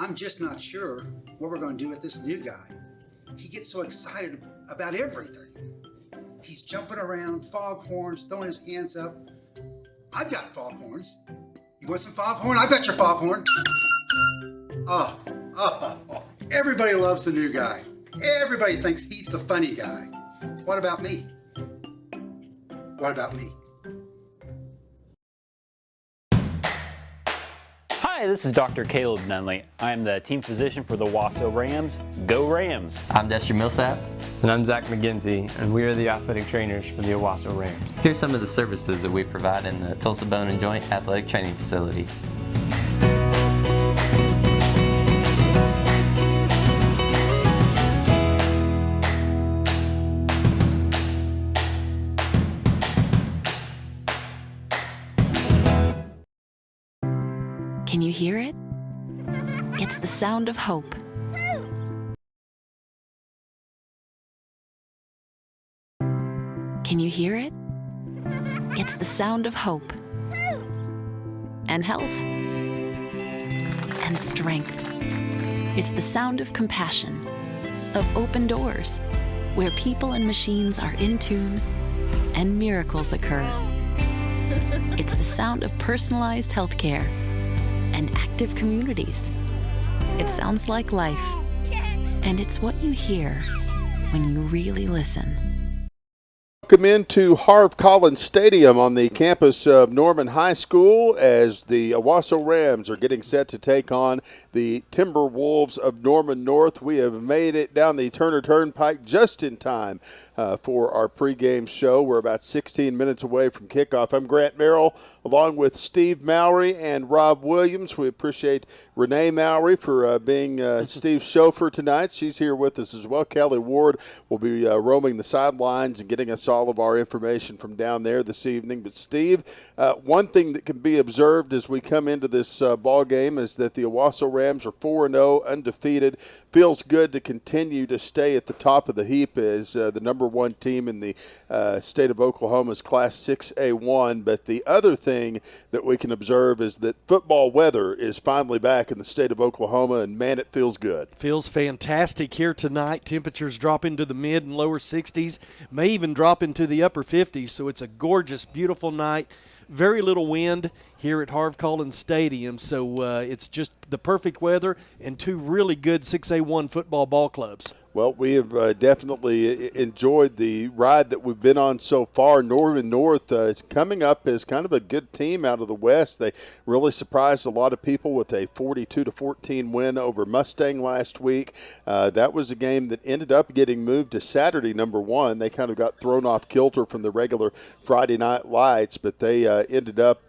I'm just not sure what we're going to do with this new guy. He gets so excited about everything. He's jumping around, foghorns, throwing his hands up. I've got foghorns. You want some foghorn? I've got your foghorn. Oh, everybody loves the new guy. Everybody thinks he's the funny guy. What about me? What about me? Hi, this is Dr. Caleb Nunley. I am the team physician for the Owasso Rams. Go Rams! I'm Destry Millsap. And I'm Zach McGinty, and we are the athletic trainers for the Owasso Rams. Here's some of the services that we provide in the Tulsa Bone and Joint Athletic Training Facility. Can you hear it? It's the sound of hope. Can you hear it? It's the sound of hope and health and strength. It's the sound of compassion, of open doors, where people and machines are in tune and miracles occur. It's the sound of personalized healthcare and active communities. It sounds like life, and it's what you hear when you really listen. Welcome into Harv Collins Stadium on the campus of Norman High School as the Owasso Rams are getting set to take on the Timberwolves of Norman North. We have made it down the Turner Turnpike just in time for our pregame show. We're about 16 minutes away from kickoff. I'm Grant Merrill along with Steve Mowry and Rob Williams. We appreciate Renee Mowry for being Steve's chauffeur tonight. She's here with us as well. Kelly Ward will be roaming the sidelines and getting us all of our information from down there this evening. But Steve, one thing that can be observed as we come into this ball game is that the Owasso Rams are 4-0, undefeated. Feels good to continue to stay at the top of the heap as the number one team in the state of Oklahoma's Class 6A1. But the other thing that we can observe is that football weather is finally back in the state of Oklahoma, and man, it feels good. Feels fantastic here tonight. Temperatures drop into the mid and lower 60s, may even drop into the upper 50s, so it's a gorgeous, beautiful night. Very little wind here at Harv Collins Stadium, so it's just the perfect weather and two really good 6A1 football ball clubs. Well, we have definitely enjoyed the ride that we've been on so far. Norman North is coming up as kind of a good team out of the West. They really surprised a lot of people with a 42-14 win over Mustang last week. That was a game that ended up getting moved to Saturday, number one. They kind of got thrown off kilter from the regular Friday night lights, but they ended up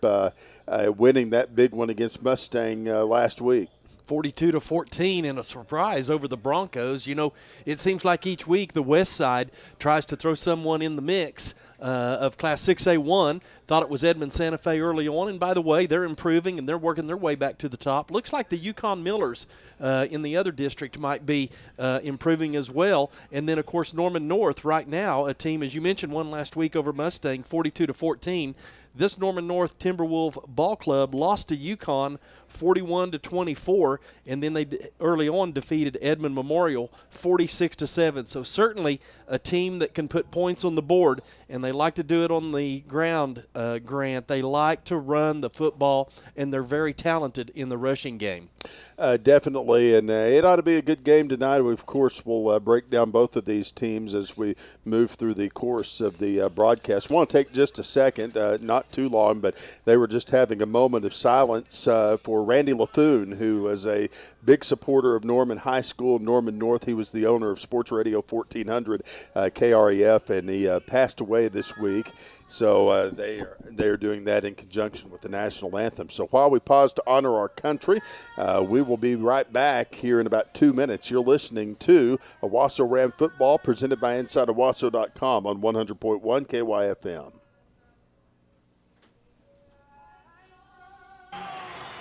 winning that big one against Mustang last week. 42-14 and a surprise over the Broncos. You know, it seems like each week the West Side tries to throw someone in the mix of Class 6A1. Thought it was Edmond Santa Fe early on, and by the way, they're improving and they're working their way back to the top. Looks like the Yukon Millers in the other district might be improving as well. And then, of course, Norman North right now, a team, as you mentioned, won last week over Mustang, 42-14. This Norman North Timberwolf ball club lost to Yukon 41-24, and then they early on defeated Edmond Memorial 46-7. So certainly a team that can put points on the board, and they like to do it on the ground, Grant. They like to run the football, and they're very talented in the rushing game. Definitely, and it ought to be a good game tonight. We, of course, will break down both of these teams as we move through the course of the broadcast. I want to take just a second, not too long, but they were just having a moment of silence for Randy LaFoon, who was a big supporter of Norman High School, Norman North. He was the owner of Sports Radio 1400 KREF, and he passed away this week. So they are doing that in conjunction with the national anthem. So while we pause to honor our country, we will be right back here in about 2 minutes. You're listening to Owasso Ram Football presented by InsideOwasso.com on 100.1 KYFM.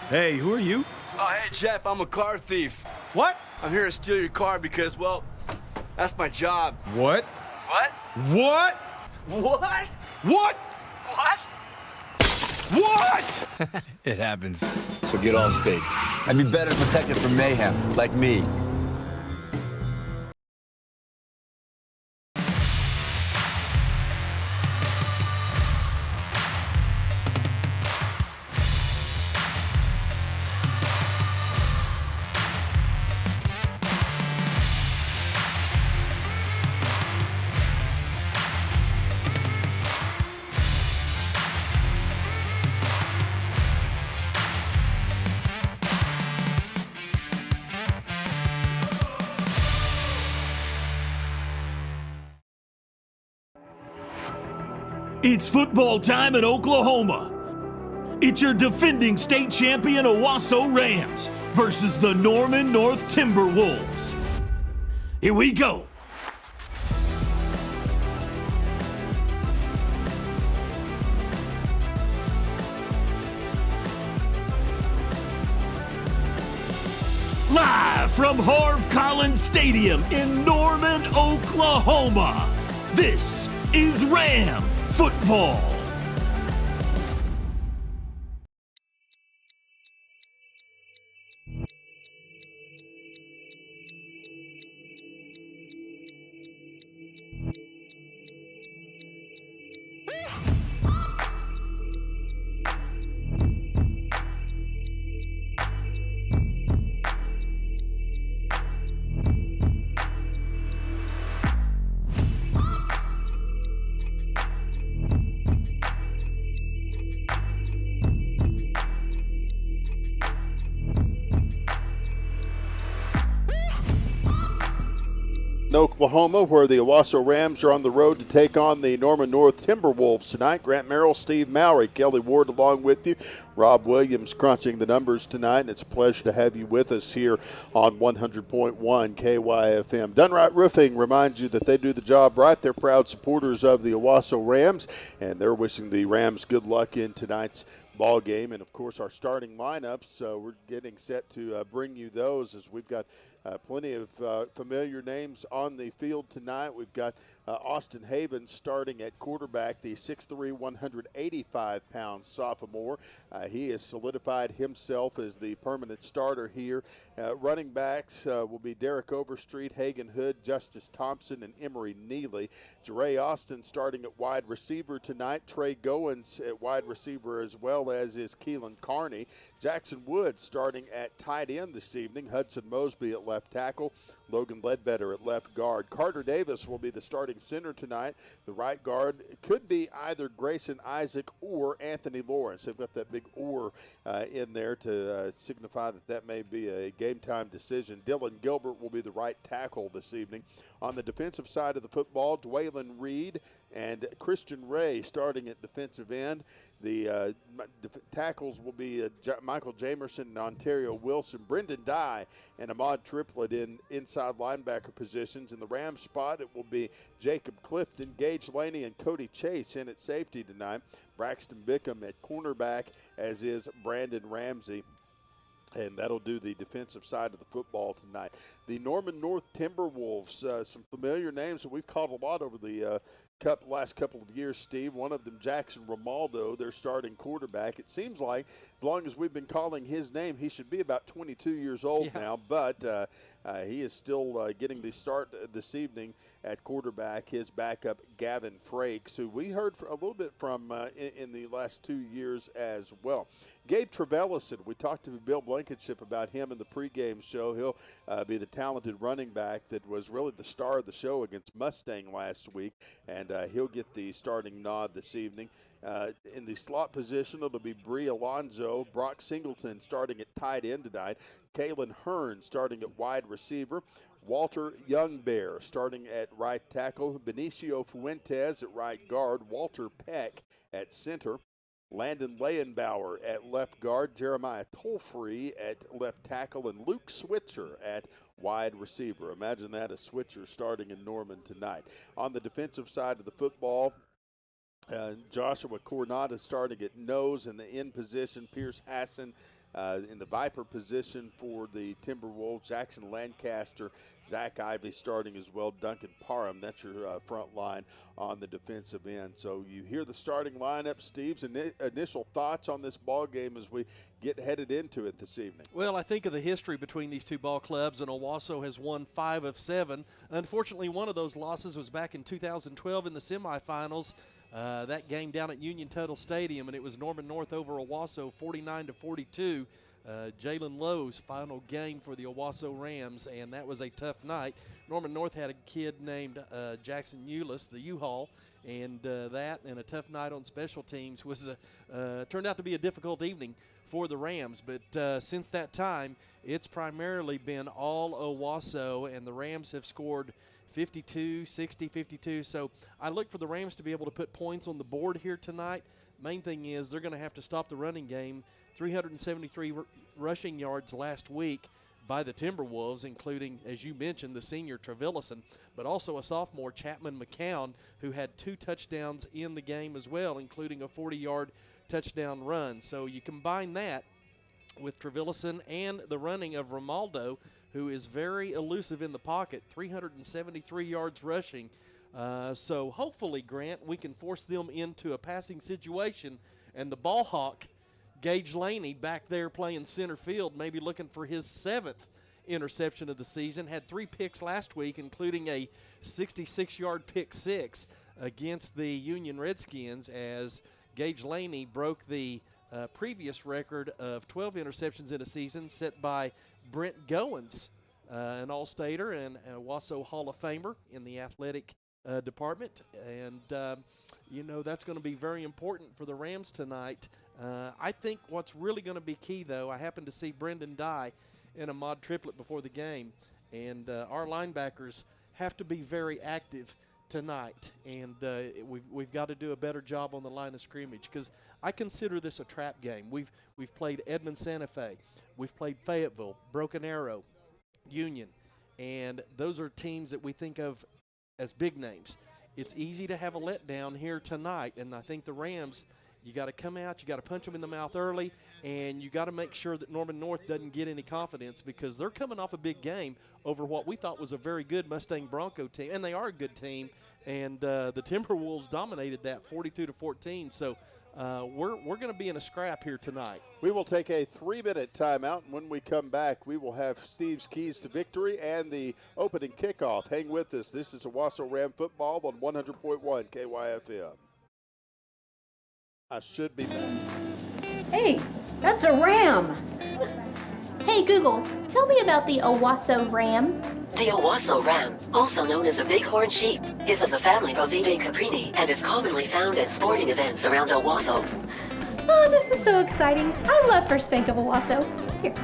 Hey, who are you? Oh, hey, Jeff, I'm a car thief. What? I'm here to steal your car because, well, that's my job. What? What? What? What? What? What? What? It happens. So get all state. I'd be better protected from mayhem, like me. It's football time in Oklahoma. It's your defending state champion Owasso Rams versus the Norman North Timberwolves. Here we go. Live from Harv Collins Stadium in Norman, Oklahoma, this is Ram Football. Oklahoma, where the Owasso Rams are on the road to take on the Norman North Timberwolves tonight. Grant Merrill, Steve Mowry, Kelly Ward along with you. Rob Williams crunching the numbers tonight, and it's a pleasure to have you with us here on 100.1 KYFM. Dunright Roofing reminds you that they do the job right. They're proud supporters of the Owasso Rams, and they're wishing the Rams good luck in tonight's ball game. And of course our starting lineups, we're getting set to bring you those as we've got plenty of familiar names on the field tonight. We've got Austin Havens starting at quarterback, the 6'3", 185-pound sophomore. He has solidified himself as the permanent starter here. Running backs will be Derek Overstreet, Hagan Hood, Justice Thompson, and Emery Neely. Jeray Austin starting at wide receiver tonight. Trey Goins at wide receiver, as well as is Keelan Carney. Jackson Wood starting at tight end this evening. Hudson Mosby at left tackle. Logan Ledbetter at left guard. Carter Davis will be the starting center tonight. The right guard could be either Grayson Isaac or Anthony Lawrence. They've got that big or in there to signify that may be a game-time decision. Dylan Gilbert will be the right tackle this evening. On the defensive side of the football, Dwaylon Reed and Christian Ray starting at defensive end. The tackles will be Michael Jamerson and Ontario Wilson, Brendan Dye and Ahmad Triplett in inside linebacker positions. In the Rams spot, it will be Jacob Clifton, Gage Laney, and Cody Chase in at safety tonight. Braxton Bickham at cornerback, as is Brandon Ramsey. And that'll do the defensive side of the football tonight. The Norman North Timberwolves, some familiar names that we've called a lot over the last couple of years, Steve. One of them, Jackson Romaldo, their starting quarterback. It seems like as long as we've been calling his name, he should be about 22 years old now, but he is still getting the start this evening at quarterback. His backup, Gavin Frakes, who we heard a little bit from in the last 2 years as well. Gabe Trevellison, we talked to Bill Blankenship about him in the pregame show. He'll be the talented running back that was really the star of the show against Mustang last week, and he'll get the starting nod this evening. In the slot position, it'll be Bree Alonzo, Brock Singleton starting at tight end tonight, Kalen Hearn starting at wide receiver, Walter Youngbear starting at right tackle, Benicio Fuentes at right guard, Walter Peck at center, Landon Leyenbauer at left guard, Jeremiah Tolfree at left tackle, and Luke Switzer at wide receiver. Imagine that, a switcher starting in Norman tonight. On the defensive side of the football, Joshua Coronado starting at nose in the end position. Pierce Hassan in the Viper position for the Timberwolves. Jackson Lancaster, Zach Ivey starting as well. Duncan Parham, that's your front line on the defensive end. So you hear the starting lineup. Steve's initial thoughts on this ball game as we get headed into it this evening. Well, I think of the history between these two ball clubs, and Owasso has won 5 of 7. Unfortunately, one of those losses was back in 2012 in the semifinals. That game down at Union Total Stadium, and it was Norman North over Owasso 49-42. Jalen Lowe's final game for the Owasso Rams, and that was a tough night. Norman North had a kid named Jackson Eulis, the U-Haul, and that and a tough night on special teams was turned out to be a difficult evening for the Rams. But since that time, it's primarily been all Owasso, and the Rams have scored 52, 60, 52. So I look for the Rams to be able to put points on the board here tonight. Main thing is they're going to have to stop the running game. 373 rushing yards last week by the Timberwolves, including, as you mentioned, the senior Trevillison, but also a sophomore, Chapman McCown, who had 2 touchdowns in the game as well, including a 40-yard touchdown run. So you combine that with Trevillison and the running of Romaldo, who is very elusive in the pocket, 373 yards rushing. So hopefully, Grant, we can force them into a passing situation, and the ball hawk, Gage Laney, back there playing center field, maybe looking for his 7th interception of the season, had 3 picks last week, including a 66-yard pick 6 against the Union Redskins, as Gage Laney broke the previous record of 12 interceptions in a season set by Brent Goins, an All-Stater and a Owasso Hall of Famer in the athletic department. And, that's going to be very important for the Rams tonight. I think what's really going to be key, though, I happened to see Brendan Dye in a mod triplet before the game, and our linebackers have to be very active tonight, and we've got to do a better job on the line of scrimmage, because I consider this a trap game. We've played Edmond Santa Fe, we've played Fayetteville, Broken Arrow, Union, and those are teams that we think of as big names. It's easy to have a letdown here tonight, and I think the Rams, you got to come out, you got to punch them in the mouth early, and you got to make sure that Norman North doesn't get any confidence, because they're coming off a big game over what we thought was a very good Mustang Bronco team, and they are a good team, and the Timberwolves dominated that 42-14. So we're going to be in a scrap here tonight. We will take a 3-minute timeout, and when we come back, we will have Steve's keys to victory and the opening kickoff. Hang with us. This is Owasso Ram football on 100.1 KYFM. I should be back. Hey, that's a ram. Hey Google, tell me about the Owasso ram. The Owasso ram, also known as a bighorn sheep, is of the family Bovidae caprini and is commonly found at sporting events around Owasso. Oh, this is so exciting. I love First Bank of Owasso. Here.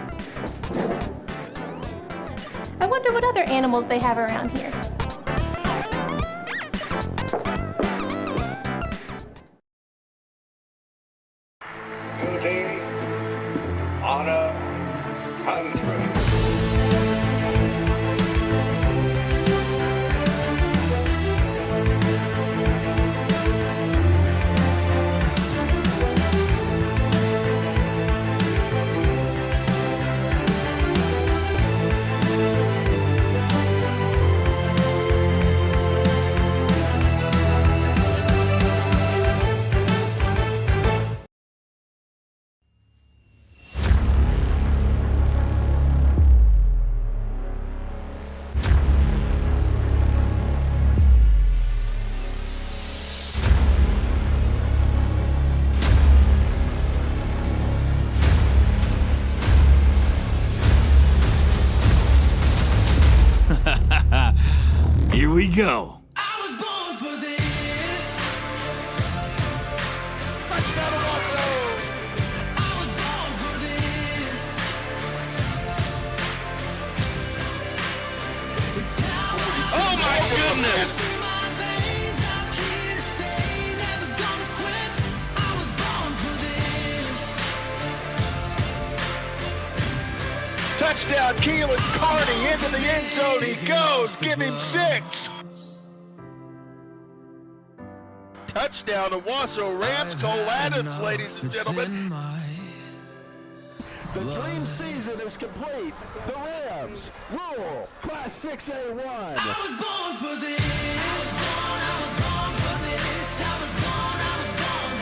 I wonder what other animals they have around here. Duty on a country. Here we go. I was born for this. I was born for this. It's how Oh my goodness! through my veins. I'm here to stay, never gonna quit. I was born for this. Touchdown, Keelan Carney into the end zone. He goes. Give him 6. touchdown. Owasso Rams. Cole Adams, ladies and gentlemen. The dream season is complete. The Rams rule Class 6A1. I was born for this. I was born for this. I was born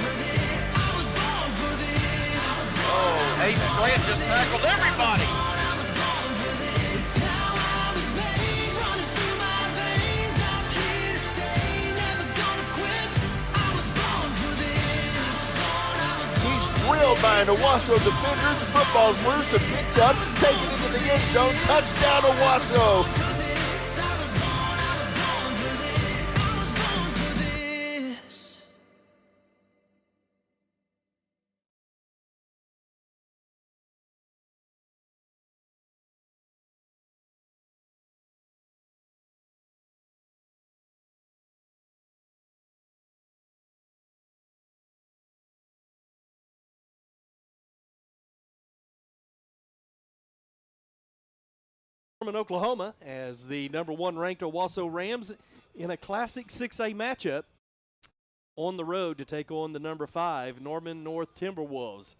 for this. I was born for this. Oh, Hayden Grant just tackled everybody. I was born for this. It's how I was made, running through my veins. I'm here to stay, never gonna quit. I was born for this. He's drilled by an Owasso defender. The football's loose and picked up. He's taken into the end zone. Touchdown, Owasso. Norman, Oklahoma, as the number 1 ranked Owasso Rams in a classic 6A matchup on the road to take on the number 5 Norman North Timberwolves.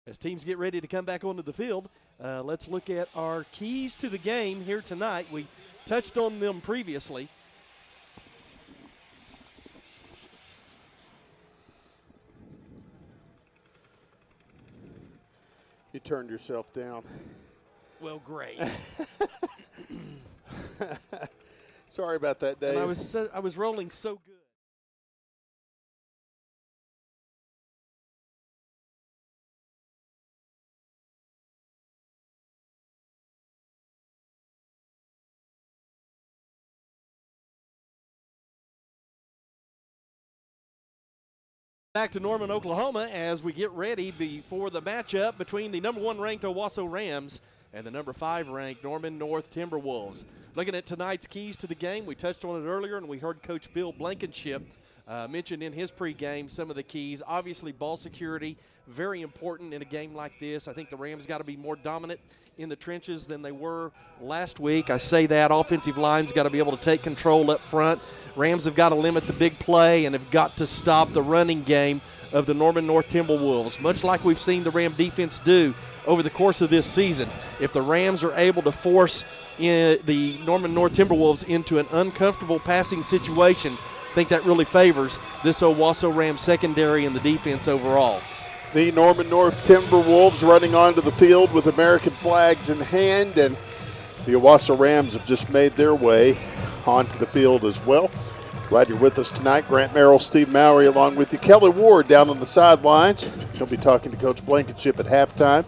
As teams get ready to come back onto the field, let's look at our keys to the game here tonight. We touched on them previously. You turned yourself down. Well, great. Sorry about that, Dave. And I was rolling so good. Back to Norman, Oklahoma, as we get ready before the matchup between the number 1 ranked Owasso Rams and the number 5 ranked Norman North Timberwolves. Looking at tonight's keys to the game, we touched on it earlier, and we heard Coach Bill Blankenship mention in his pregame some of the keys. Obviously, ball security, very important in a game like this. I think the Rams got to be more dominant in the trenches than they were last week. I say that offensive line's got to be able to take control up front. Rams have got to limit the big play and have got to stop the running game of the Norman North Timberwolves, much like we've seen the Ram defense do over the course of this season. If the Rams are able to force the Norman North Timberwolves into an uncomfortable passing situation, I think that really favors this Owasso Rams secondary and the defense overall. The Norman North Timberwolves running onto the field with American flags in hand, and the Owasso Rams have just made their way onto the field as well. Glad you're with us tonight. Grant Merrill, Steve Mowry along with you. Kelly Ward down on the sidelines. He'll be talking to Coach Blankenship at halftime.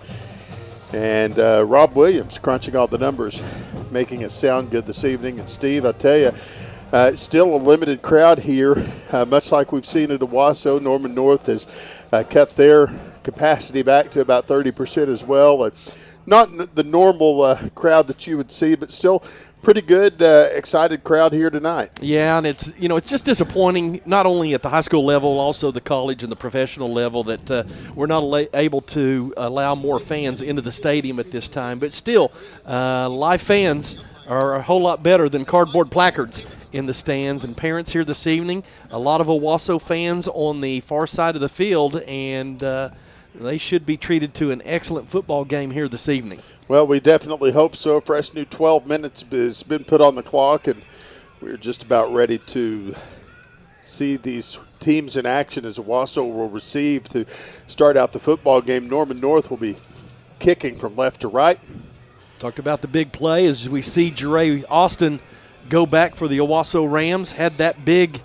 And Rob Williams crunching all the numbers, making us sound good this evening. And Steve, I tell you, still a limited crowd here, much like we've seen at Owasso. Norman North has cut their capacity back to about 30% as well. Not the normal crowd that you would see, but still pretty good, excited crowd here tonight. Yeah, and it's just disappointing, not only at the high school level, also the college and the professional level, that we're not able to allow more fans into the stadium at this time. But still, live fans are a whole lot better than cardboard placards in the stands. And parents here this evening, a lot of Owasso fans on the far side of the field, and they should be treated to an excellent football game here this evening. Well, we definitely hope so. Fresh new 12 minutes has been put on the clock, and we're just about ready to see these teams in action as Owasso will receive to start out the football game. Norman North will be kicking from left to right. Talked about the big play as we see Jere Austin go back for the Owasso Rams. Had that big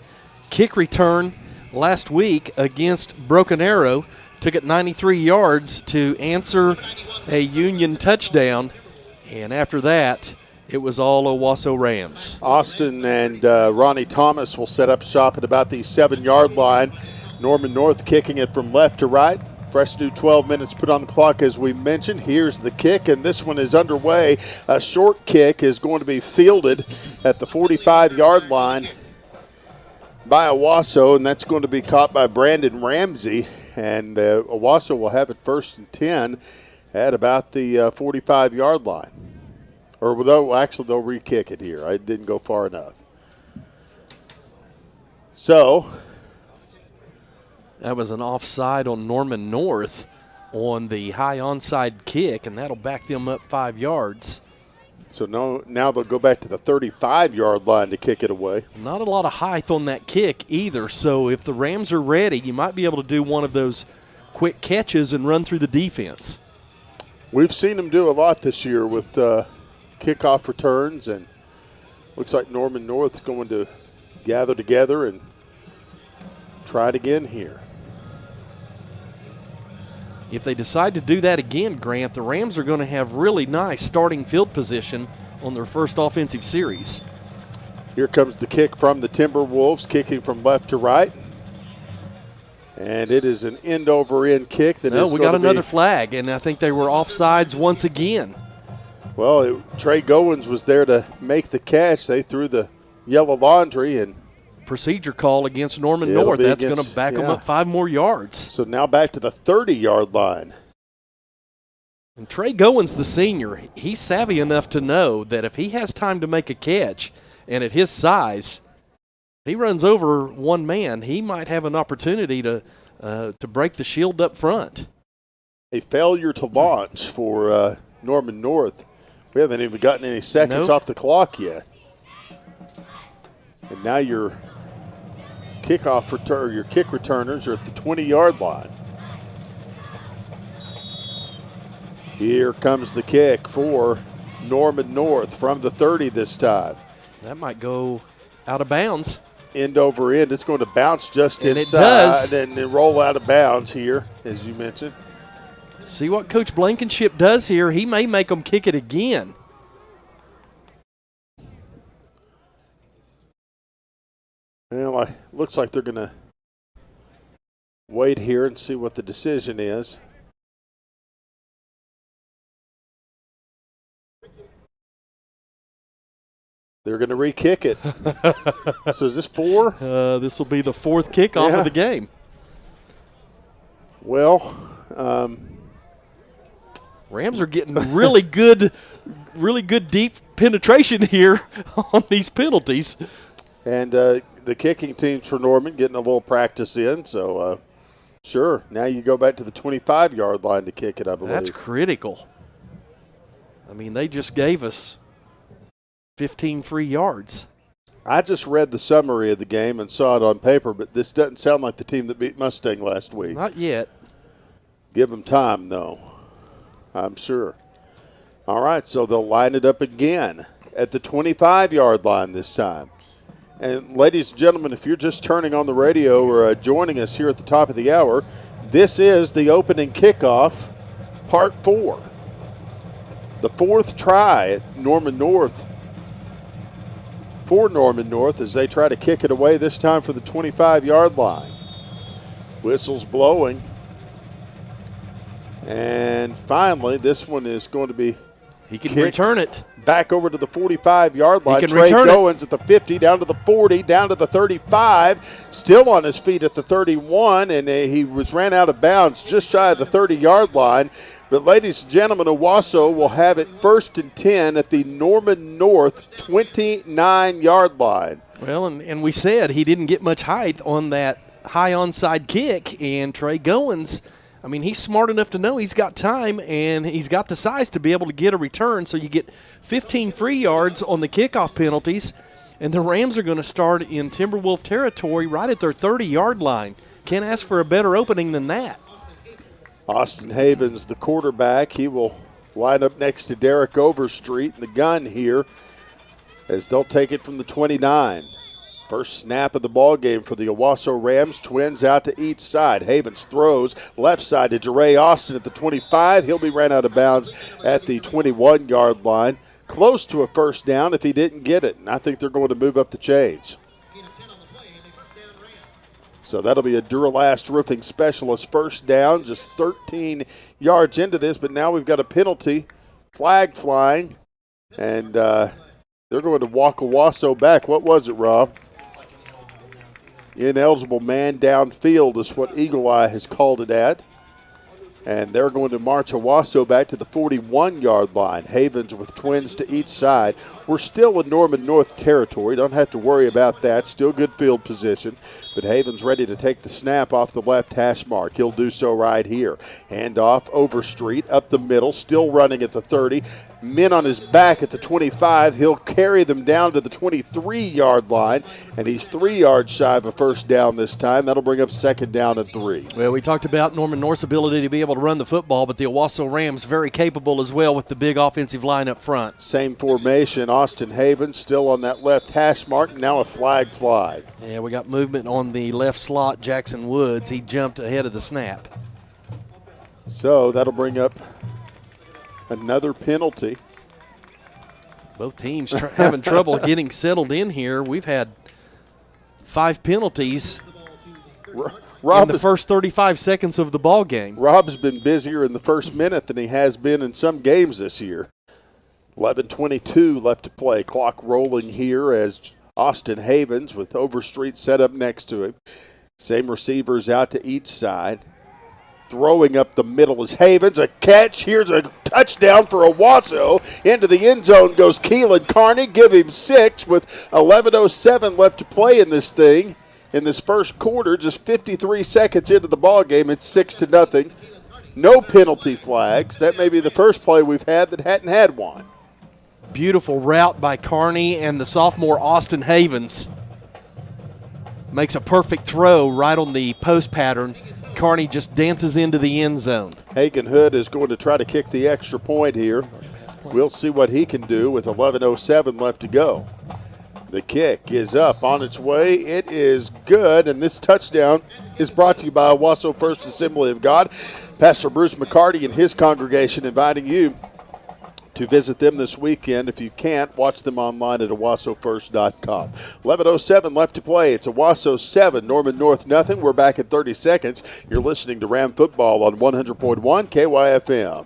kick return last week against Broken Arrow. Took it 93 yards to answer a Union touchdown, and after that, it was all Owasso Rams. Austin and Ronnie Thomas will set up shop at about the 7-yard line. Norman North kicking it from left to right. Fresh new 12 minutes put on the clock, as we mentioned. Here's the kick, and this one is underway. A short kick is going to be fielded at the 45-yard line by Owasso, and that's going to be caught by Brandon Ramsey. And Owasso will have it 1st and 10 at about the 45-yard line. Or they'll re-kick it here. I didn't go far enough. So That was an offside on Norman North on the high onside kick, and that'll back them up 5 yards. So now they'll go back to the 35-yard line to kick it away. Not a lot of height on that kick either, so if the Rams are ready, you might be able to do one of those quick catches and run through the defense. We've seen them do a lot this year with kickoff returns, and looks like Norman North's going to gather together and try it again here. If they decide to do that again, Grant, the Rams are going to have really nice starting field position on their first offensive series. Here comes the kick from the Timberwolves, kicking from left to right. And it is an end-over-end kick. We got another flag, and I think they were offsides once again. Well, Trey Goins was there to make the catch. They threw the yellow laundry, and procedure call against Norman North. That's going to back them up 5 more yards. So now back to the 30-yard line. And Trey Goins, the senior, he's savvy enough to know that if he has time to make a catch, and at his size, he runs over one man, he might have an opportunity to break the shield up front. A failure to launch for Norman North. We haven't even gotten any seconds off the clock yet. And now your kick returners are at the 20-yard line. Here comes the kick for Norman North from the 30 this time. That might go out of bounds. End over end. It's going to bounce just and inside it does. and roll out of bounds here, as you mentioned. See what Coach Blankenship does here. He may make them kick it again. Well, it looks like they're going to wait here and see what the decision is. They're going to re-kick it. So is this 4? This will be the 4th kickoff of the game. Well, Rams are getting really good deep penetration here on these penalties. And the kicking teams for Norman getting a little practice in. So, sure, now you go back to the 25-yard line to kick it, I believe. That's critical. I mean, they just gave us 15 free yards. I just read the summary of the game and saw it on paper, but this doesn't sound like the team that beat Mustang last week. Not yet. Give them time, though, I'm sure. All right, so they'll line it up again at the 25-yard line this time. And, ladies and gentlemen, if you're just turning on the radio or joining us here at the top of the hour, this is the opening kickoff, part 4. The 4th try at Norman North for Norman North as they try to kick it away, this time for the 25-yard line. Whistles blowing. And finally, this one is going to be He can return it. Back over to the 45-yard line. He can Trey return Goins at the 50, down to the 40, down to the 35. Still on his feet at the 31, and he ran out of bounds just shy of the 30-yard line. But, ladies and gentlemen, Owasso will have it 1st and 10 at the Norman North 29-yard line. Well, and we said he didn't get much height on that high onside kick, and Trey Goins, I mean, he's smart enough to know he's got time and he's got the size to be able to get a return. So you get 15 free yards on the kickoff penalties, and the Rams are going to start in Timberwolf territory right at their 30-yard line. Can't ask for a better opening than that. Austin Havens, the quarterback, he will line up next to Derek Overstreet in the gun here as they'll take it from the 29. First snap of the ball game for the Owasso Rams. Twins out to each side. Havens throws left side to Jeray Austin at the 25. He'll be ran out of bounds at the 21-yard line. Close to a first down if he didn't get it, and I think they're going to move up the chains. So that'll be a Duralast Roofing Specialist first down, just 13 yards into this, but now we've got a penalty, flag flying, and they're going to walk Owasso back. What was it, Rob? Ineligible man downfield is what Eagle Eye has called it at. And they're going to march Owasso back to the 41-yard line. Havens with twins to each side. We're still in Norman North territory. Don't have to worry about that. Still good field position. But Havens ready to take the snap off the left hash mark. He'll do so right here. Handoff, Overstreet, up the middle, still running at the 30. Men on his back at the 25. He'll carry them down to the 23-yard line, and he's 3 yards shy of a first down this time. That'll bring up second down and 3. Well, we talked about Norman North's ability to be able to run the football, but the Owasso Rams very capable as well with the big offensive line up front. Same formation. Austin Havens still on that left hash mark. Now a flag fly. Yeah, we got movement on the left slot. Jackson Woods, he jumped ahead of the snap. So that'll bring up another penalty. Both teams having trouble getting settled in here. We've had 5 penalties in the first 35 seconds of the ball game. Rob's been busier in the first minute than he has been in some games this year. 11:22 left to play. Clock rolling here as Austin Havens with Overstreet set up next to him. Same receivers out to each side. Throwing up the middle is Havens. A catch. Here's a touchdown for Owasso. Into the end zone goes Keelan Carney. Give him 6 with 11:07 left to play in this thing. In this first quarter, just 53 seconds into the ball game, it's 6-0. No penalty flags. That may be the first play we've had that hadn't had one. Beautiful route by Carney, and the sophomore Austin Havens makes a perfect throw right on the post pattern. Carney just dances into the end zone. Hagen Hood is going to try to kick the extra point here. We'll see what he can do with 11:07 left to go. The kick is up on its way. It is good, and this touchdown is brought to you by Owasso First Assembly of God. Pastor Bruce McCarty and his congregation inviting you to visit them this weekend. If you can't, watch them online at owassofirst.com. 11:07 left to play. It's Owasso 7, Norman North nothing. We're back in 30 seconds. You're listening to Ram Football on 100.1 KYFM.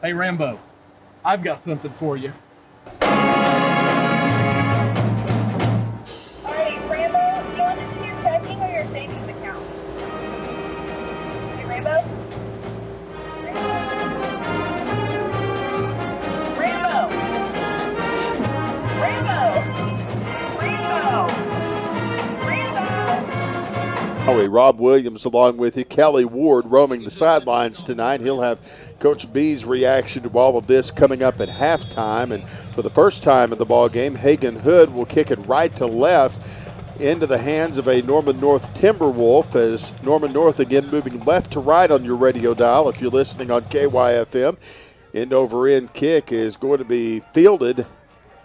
Hey, Rambo, I've got something for you. Alright, Rambo, do you want this in your checking or your savings account? Hey, Rambo? Rambo! Rob Williams along with you. Kelly Ward roaming the sidelines tonight. He'll have Coach B's reaction to all of this coming up at halftime. And for the first time in the ball game, Hagen Hood will kick it right to left into the hands of a Norman North Timberwolf, as Norman North again moving left to right on your radio dial if you're listening on KYFM. End over end kick is going to be fielded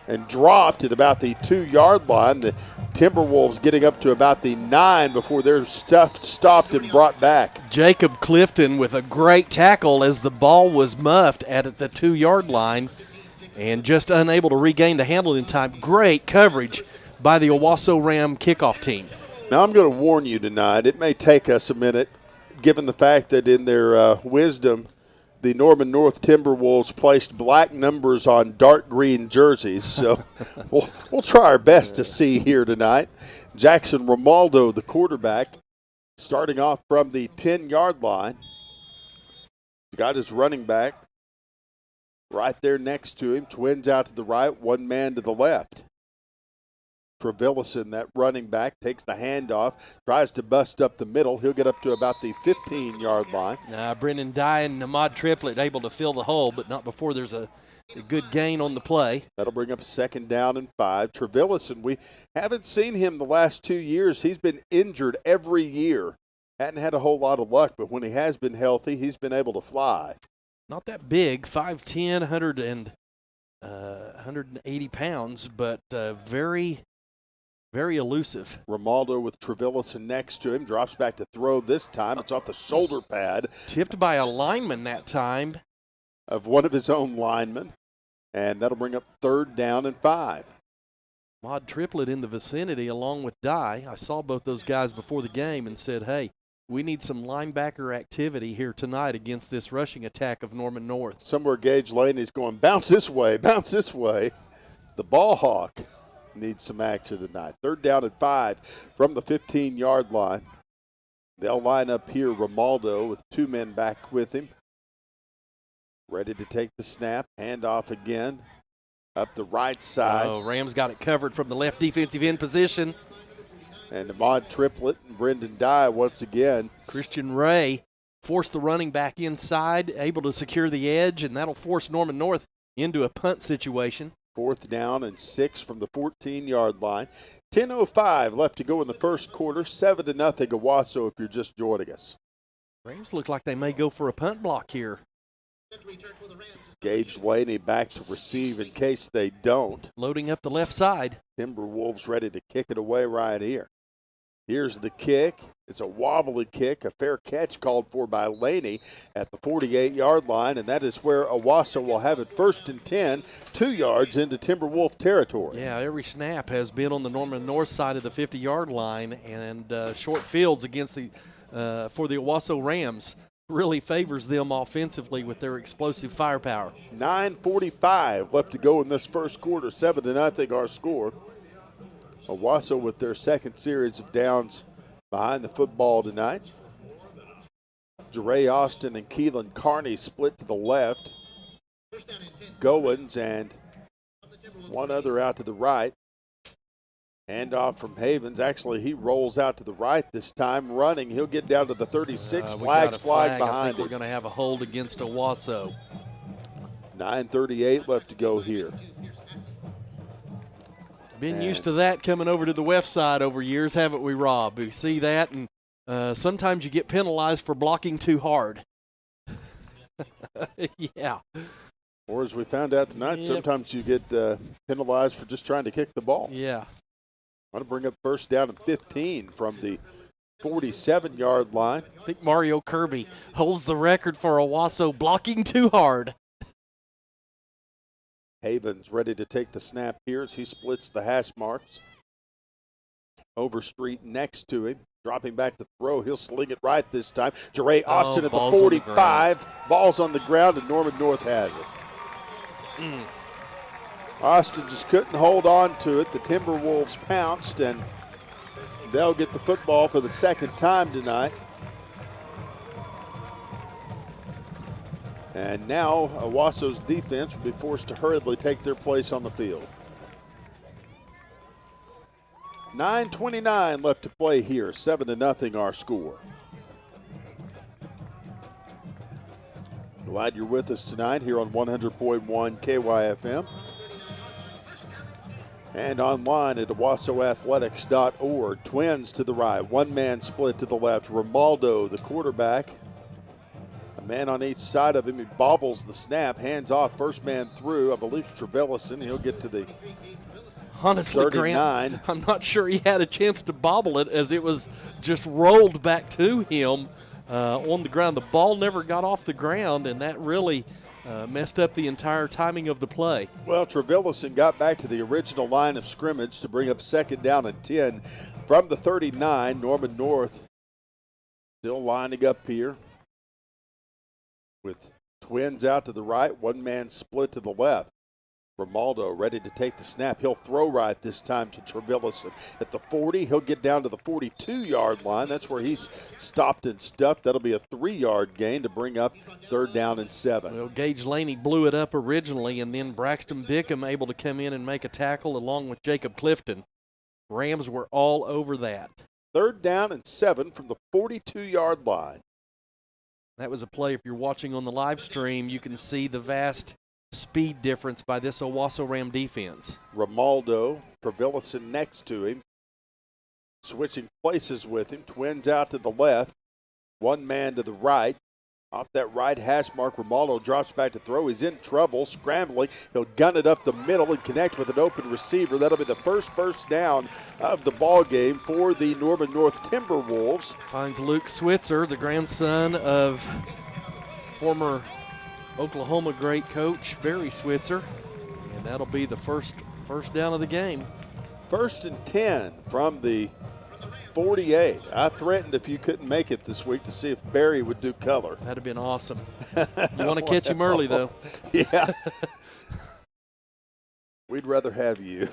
and dropped at about the 2-yard line. The Timberwolves getting up to about the 9 before they're stopped and brought back. Jacob Clifton with a great tackle as the ball was muffed at the 2-yard line and just unable to regain the handle in time. Great coverage by the Owasso Ram kickoff team. Now I'm going to warn you tonight, it may take us a minute, given the fact that in their wisdom, the Norman North Timberwolves placed black numbers on dark green jerseys. So we'll try our best to see here tonight. Jackson Romaldo, the quarterback, starting off from the 10-yard line. He's got his running back right there next to him. Twins out to the right, one man to the left. Trevillison, that running back, takes the handoff, tries to bust up the middle. He'll get up to about the 15-yard line. Brennan Dye and Ahmad Triplett able to fill the hole, but not before there's a good gain on the play. That'll bring up a 2nd down and 5. Trevillison, we haven't seen him the last 2 years. He's been injured every year. Hadn't had a whole lot of luck, but when he has been healthy, he's been able to fly. Not that big, 5'10", 180 pounds, but very elusive. Romaldo with Trevillison next to him. Drops back to throw this time. It's off the shoulder pad. Tipped by a lineman that time. Of one of his own linemen. And that'll bring up 3rd down and 5. Mod Triplet in the vicinity along with Dye. I saw both those guys before the game and said, hey, we need some linebacker activity here tonight against this rushing attack of Norman North. Somewhere Gage Laney's going, bounce this way, bounce this way. The ball hawk needs some action tonight. 3rd down and 5 from the 15-yard line. They'll line up here, Romaldo with 2 men back with him. Ready to take the snap, hand off again. Up the right side. Oh, Rams got it covered from the left defensive end position. And Ahmad Triplett and Brendan Dye once again. Christian Ray forced the running back inside, able to secure the edge, and that'll force Norman North into a punt situation. 4th down and 6 from the 14-yard line. 10:05 left to go in the first quarter. 7-0 Owasso if you're just joining us. Rams look like they may go for a punt block here. Gage Laney back to receive in case they don't. Loading up the left side. Timberwolves ready to kick it away right here. Here's the kick. It's a wobbly kick, a fair catch called for by Laney at the 48-yard line, and that is where Owasso will have it 1st and 10, 2 yards into Timberwolf territory. Yeah, every snap has been on the Norman North side of the 50-yard line, and short fields against the for the Owasso Rams really favors them offensively with their explosive firepower. 9:45 left to go in this first quarter. 7-0 our score. Owasso with their second series of downs behind the football tonight. Jeray Austin and Keelan Carney split to the left. Goins and one other out to the right. Handoff from Havens. Actually, he rolls out to the right this time, running. He'll get down to the 36. Flags flying behind him. We're going to have a hold against Owasso. 9:38 left to go here. Been used to that coming over to the west side over years, haven't we, Rob? We see that, and sometimes you get penalized for blocking too hard. Yeah. Or as we found out tonight, sometimes you get penalized for just trying to kick the ball. Yeah. Want to bring up 1st down and 15 from the 47-yard line. I think Mario Kirby holds the record for Owasso blocking too hard. Havens ready to take the snap here as he splits the hash marks. Overstreet next to him. Dropping back to throw. He'll sling it right this time. Jeray Austin at the 45. Ball's on the ground, and Norman North has it. Austin just couldn't hold on to it. The Timberwolves pounced, and they'll get the football for the second time tonight. And now Owasso's defense will be forced to hurriedly take their place on the field. 9:29 left to play here. 7-0 our score. Glad you're with us tonight here on 100.1 KYFM. And online at OwassoAthletics.org. Twins to the right. One man split to the left. Romaldo, the quarterback. A man on each side of him. He bobbles the snap. Hands off. First man through. I believe Trevellison. He'll get to the Honestly, 39. Grant, I'm not sure he had a chance to bobble it as it was just rolled back to him on the ground. The ball never got off the ground, and that really messed up the entire timing of the play. Well, Trevellison got back to the original line of scrimmage to bring up 2nd down and 10 from the 39. Norman North still lining up here with twins out to the right, one man split to the left. Romaldo ready to take the snap. He'll throw right this time to Trevellison. At the 40, he'll get down to the 42-yard line. That's where he's stopped and stuffed. That'll be a 3-yard gain to bring up 3rd down and 7. Well, Gage Laney blew it up originally, and then Braxton Bickham able to come in and make a tackle along with Jacob Clifton. Rams were all over that. 3rd down and 7 from the 42-yard line. That was a play. If you're watching on the live stream, you can see the vast speed difference by this Owasso Ram defense. Romaldo, Trevellison next to him, switching places with him. Twins out to the left, one man to the right. Off that right hash mark, Romaldo drops back to throw. He's in trouble, scrambling. He'll gun it up the middle and connect with an open receiver. That'll be the first down of the ball game for the Norman North Timberwolves. Finds Luke Switzer, the grandson of former Oklahoma great coach Barry Switzer, and that'll be the first down of the game. 1st and 10 from the 48. I threatened if you couldn't make it this week to see if Barry would do color. That'd have been awesome. You want to catch him early, though. Yeah. We'd rather have you.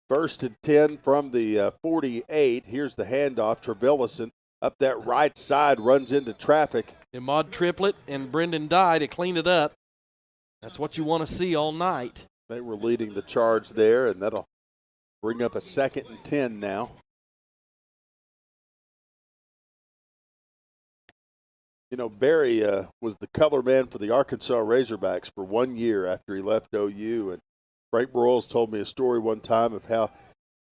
1st and 10 from the 48. Here's the handoff. Trevillison up that right side, runs into traffic. Imad Triplett and Brendan Dye to clean it up. That's what you want to see all night. They were leading the charge there, and that'll bring up a 2nd and 10 now. You know, Barry was the color man for the Arkansas Razorbacks for 1 year after he left OU. And Frank Broyles told me a story one time of how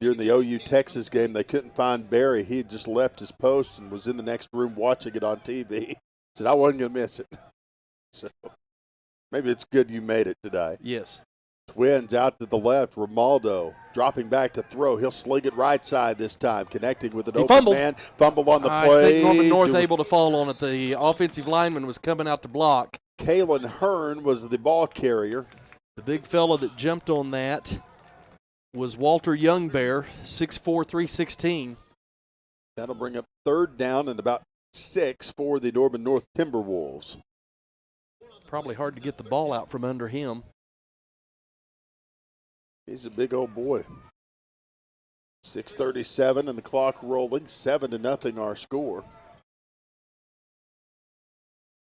during the OU-Texas game they couldn't find Barry. He had just left his post and was in the next room watching it on TV. Said, I wasn't going to miss it. So maybe it's good you made it today. Yes. Twins out to the left. Romaldo dropping back to throw. He'll sling it right side this time, connecting with an open man. Fumble on the play. I think Norman North able to fall on it. The offensive lineman was coming out to block. Kalen Hearn was the ball carrier. The big fella that jumped on that was Walter Youngbear, 6'4", 316. That'll bring up 3rd down and about 6 for the Norman North Timberwolves. Probably hard to get the ball out from under him. He's a big old boy. 6:37 and the clock rolling. 7-0 our score.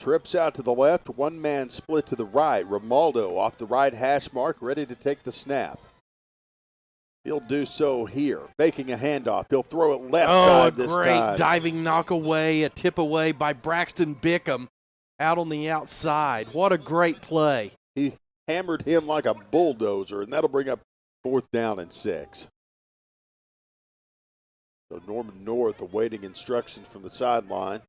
Trips out to the left. One man split to the right. Romaldo off the right hash mark, ready to take the snap. He'll do so here. Faking a handoff. He'll throw it left side this time. Oh, a great diving knock away, a tip away by Braxton Bickham out on the outside. What a great play. He hammered him like a bulldozer, and that'll bring up 4th down and 6. So Norman North awaiting instructions from the sideline.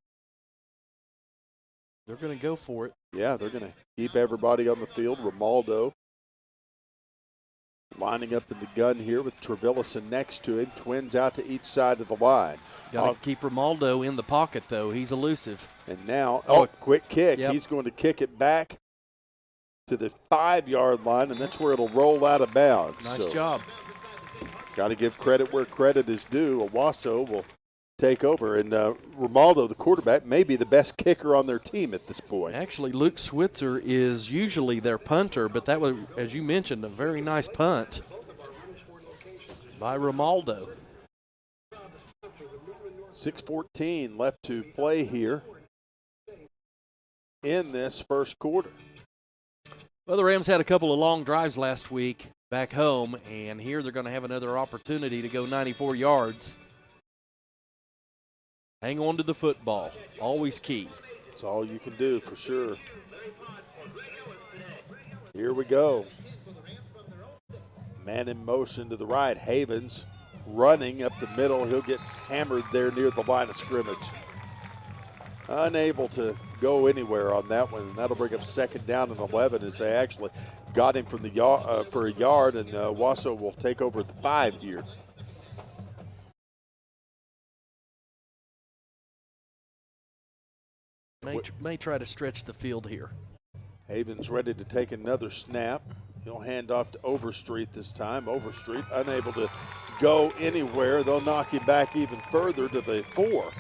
They're going to go for it. Yeah, they're going to keep everybody on the field. Romaldo lining up in the gun here with Trevillison next to him. Twins out to each side of the line. Got to keep Romaldo in the pocket, though. He's elusive. And now, quick kick. Yep. He's going to kick it back to the 5-yard line, and that's where it'll roll out of bounds. Nice job. Got to give credit where credit is due. Owasso will take over, and Romaldo, the quarterback, may be the best kicker on their team at this point. Actually, Luke Switzer is usually their punter, but that was, as you mentioned, a very nice punt by Romaldo. 6:14 left to play here in this first quarter. Well, the Rams had a couple of long drives last week back home, and here they're going to have another opportunity to go 94 yards. Hang on to the football. Always key. That's all you can do for sure. Here we go. Man in motion to the right. Havens running up the middle. He'll get hammered there near the line of scrimmage. Unable to go anywhere on that one, and that'll bring up 2nd down and 11 as they actually got him from the yard for a yard, and Owasso will take over at the 5 here. May try to stretch the field here. Havens ready to take another snap. He'll hand off to Overstreet this time. Overstreet unable to go anywhere. They'll knock you back even further to the 4.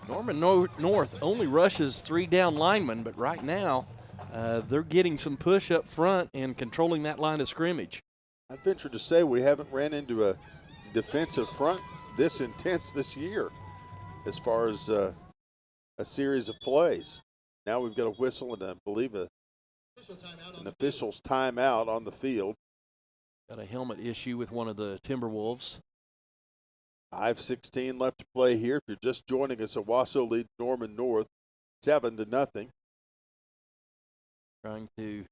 Norman North only rushes 3 down linemen, but right now they're getting some push up front and controlling that line of scrimmage. I'd venture to say we haven't ran into a defensive front this intense this year as far as a series of plays. Now we've got a whistle and I believe an official's timeout on the field. Got a helmet issue with one of the Timberwolves. 5:16 left to play here. If you're just joining us, Owasso leads Norman North 7-0. Trying to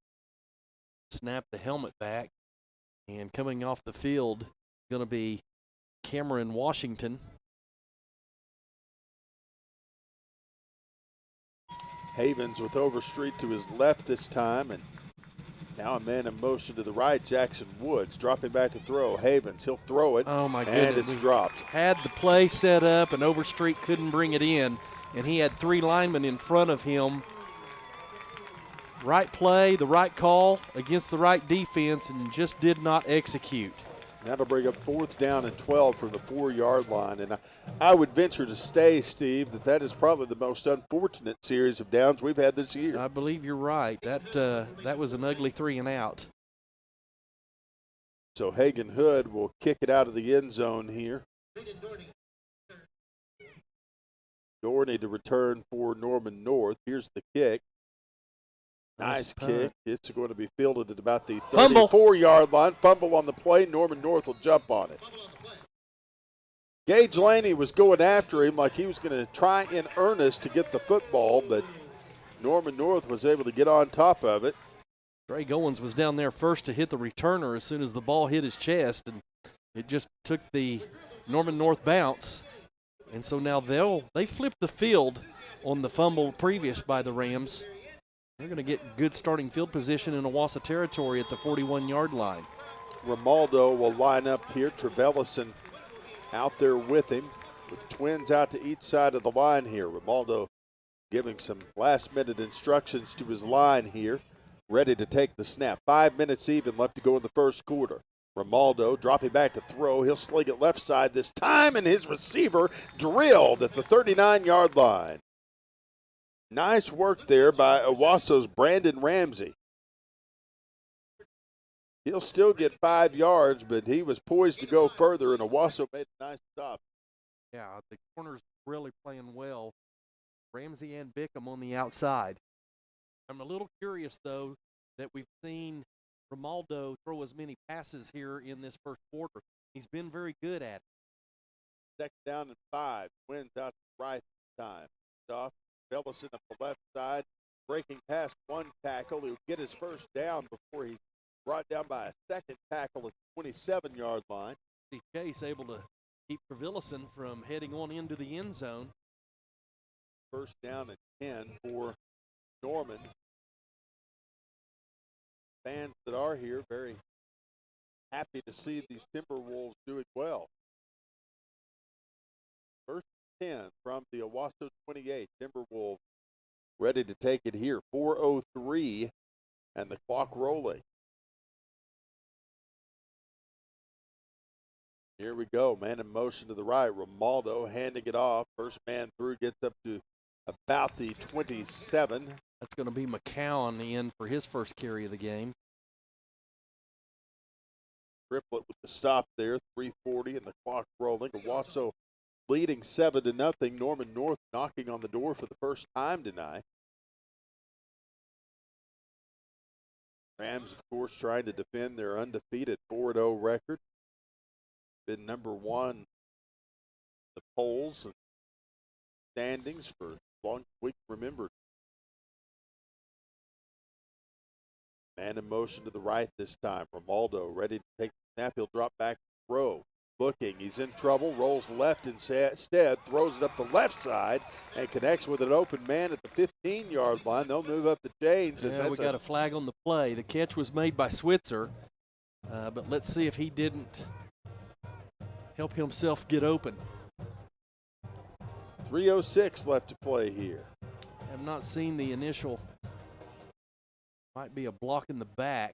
snap the helmet back, and coming off the field going to be Cameron Washington. Havens with Overstreet to his left this time, and now a man in motion to the right, Jackson Woods, dropping back to throw. Havens, he'll throw it. Oh, my goodness. And it's dropped. Had the play set up, and Overstreet couldn't bring it in, and he had 3 linemen in front of him. right play, the right call against the right defense, and just did not execute. That'll bring up 4th down and 12 from the 4-yard line. And I would venture to say, Steve, that is probably the most unfortunate series of downs we've had this year. I believe you're right. That was an ugly 3 and out. So Hagan Hood will kick it out of the end zone here. Dorney to return for Norman North. Here's the kick. Nice kick. It's going to be fielded at about the 34-yard line. Fumble on the play. Norman North will jump on it. Gage Laney was going after him like he was going to try in earnest to get the football, but Norman North was able to get on top of it. Trey Goins was down there first to hit the returner as soon as the ball hit his chest, and it just took the Norman North bounce. And so now they flipped the field on the fumble previous by the Rams. They're going to get good starting field position in Owasso territory at the 41-yard line. Romaldo will line up here. Trevellison out there with him, with twins out to each side of the line here. Romaldo giving some last-minute instructions to his line here, ready to take the snap. 5 minutes even left to go in the first quarter. Romaldo dropping back to throw. He'll sling it left side this time, and his receiver drilled at the 39-yard line. Nice work there by Owasso's Brandon Ramsey. He'll still get 5 yards, but he was poised to go further, and Owasso made a nice stop. Yeah, the corners really playing well. Ramsey and Bickham on the outside. I'm a little curious, though, that we've seen Romaldo throw as many passes here in this first quarter. He's been very good at it. 2nd down and 5. Wins out to the right this time. Off. Bellison up the left side, breaking past one tackle. He'll get his first down before he's brought down by a second tackle at the 27-yard line. Chase able to keep Trevellison from heading on into the end zone. 1st down and 10 for Norman. Fans that are here very happy to see these Timberwolves doing well. 1st 10 from the Owasso 28. Timberwolves ready to take it here. 4:03 and the clock rolling. Here we go. Man in motion to the right. Romaldo handing it off. First man through gets up to about the 27. That's going to be McCown in for his first carry of the game. Triplett with the stop there. 3:40 and the clock rolling. Owasso leading 7-0. Norman North knocking on the door for the first time tonight. Rams, of course, trying to defend their undefeated 4-0 record. Been number 1 in the polls and standings for as long as we can remember. Man in motion to the right this time. Romaldo ready to take the snap. He'll drop back to throw. Looking, he's in trouble, rolls left instead, throws it up the left side, and connects with an open man at the 15-yard line. They'll move up the chains. Yeah, we got a flag on the play. The catch was made by Switzer, but let's see if he didn't help himself get open. 3:06 left to play here. Have not seen the initial. Might be a block in the back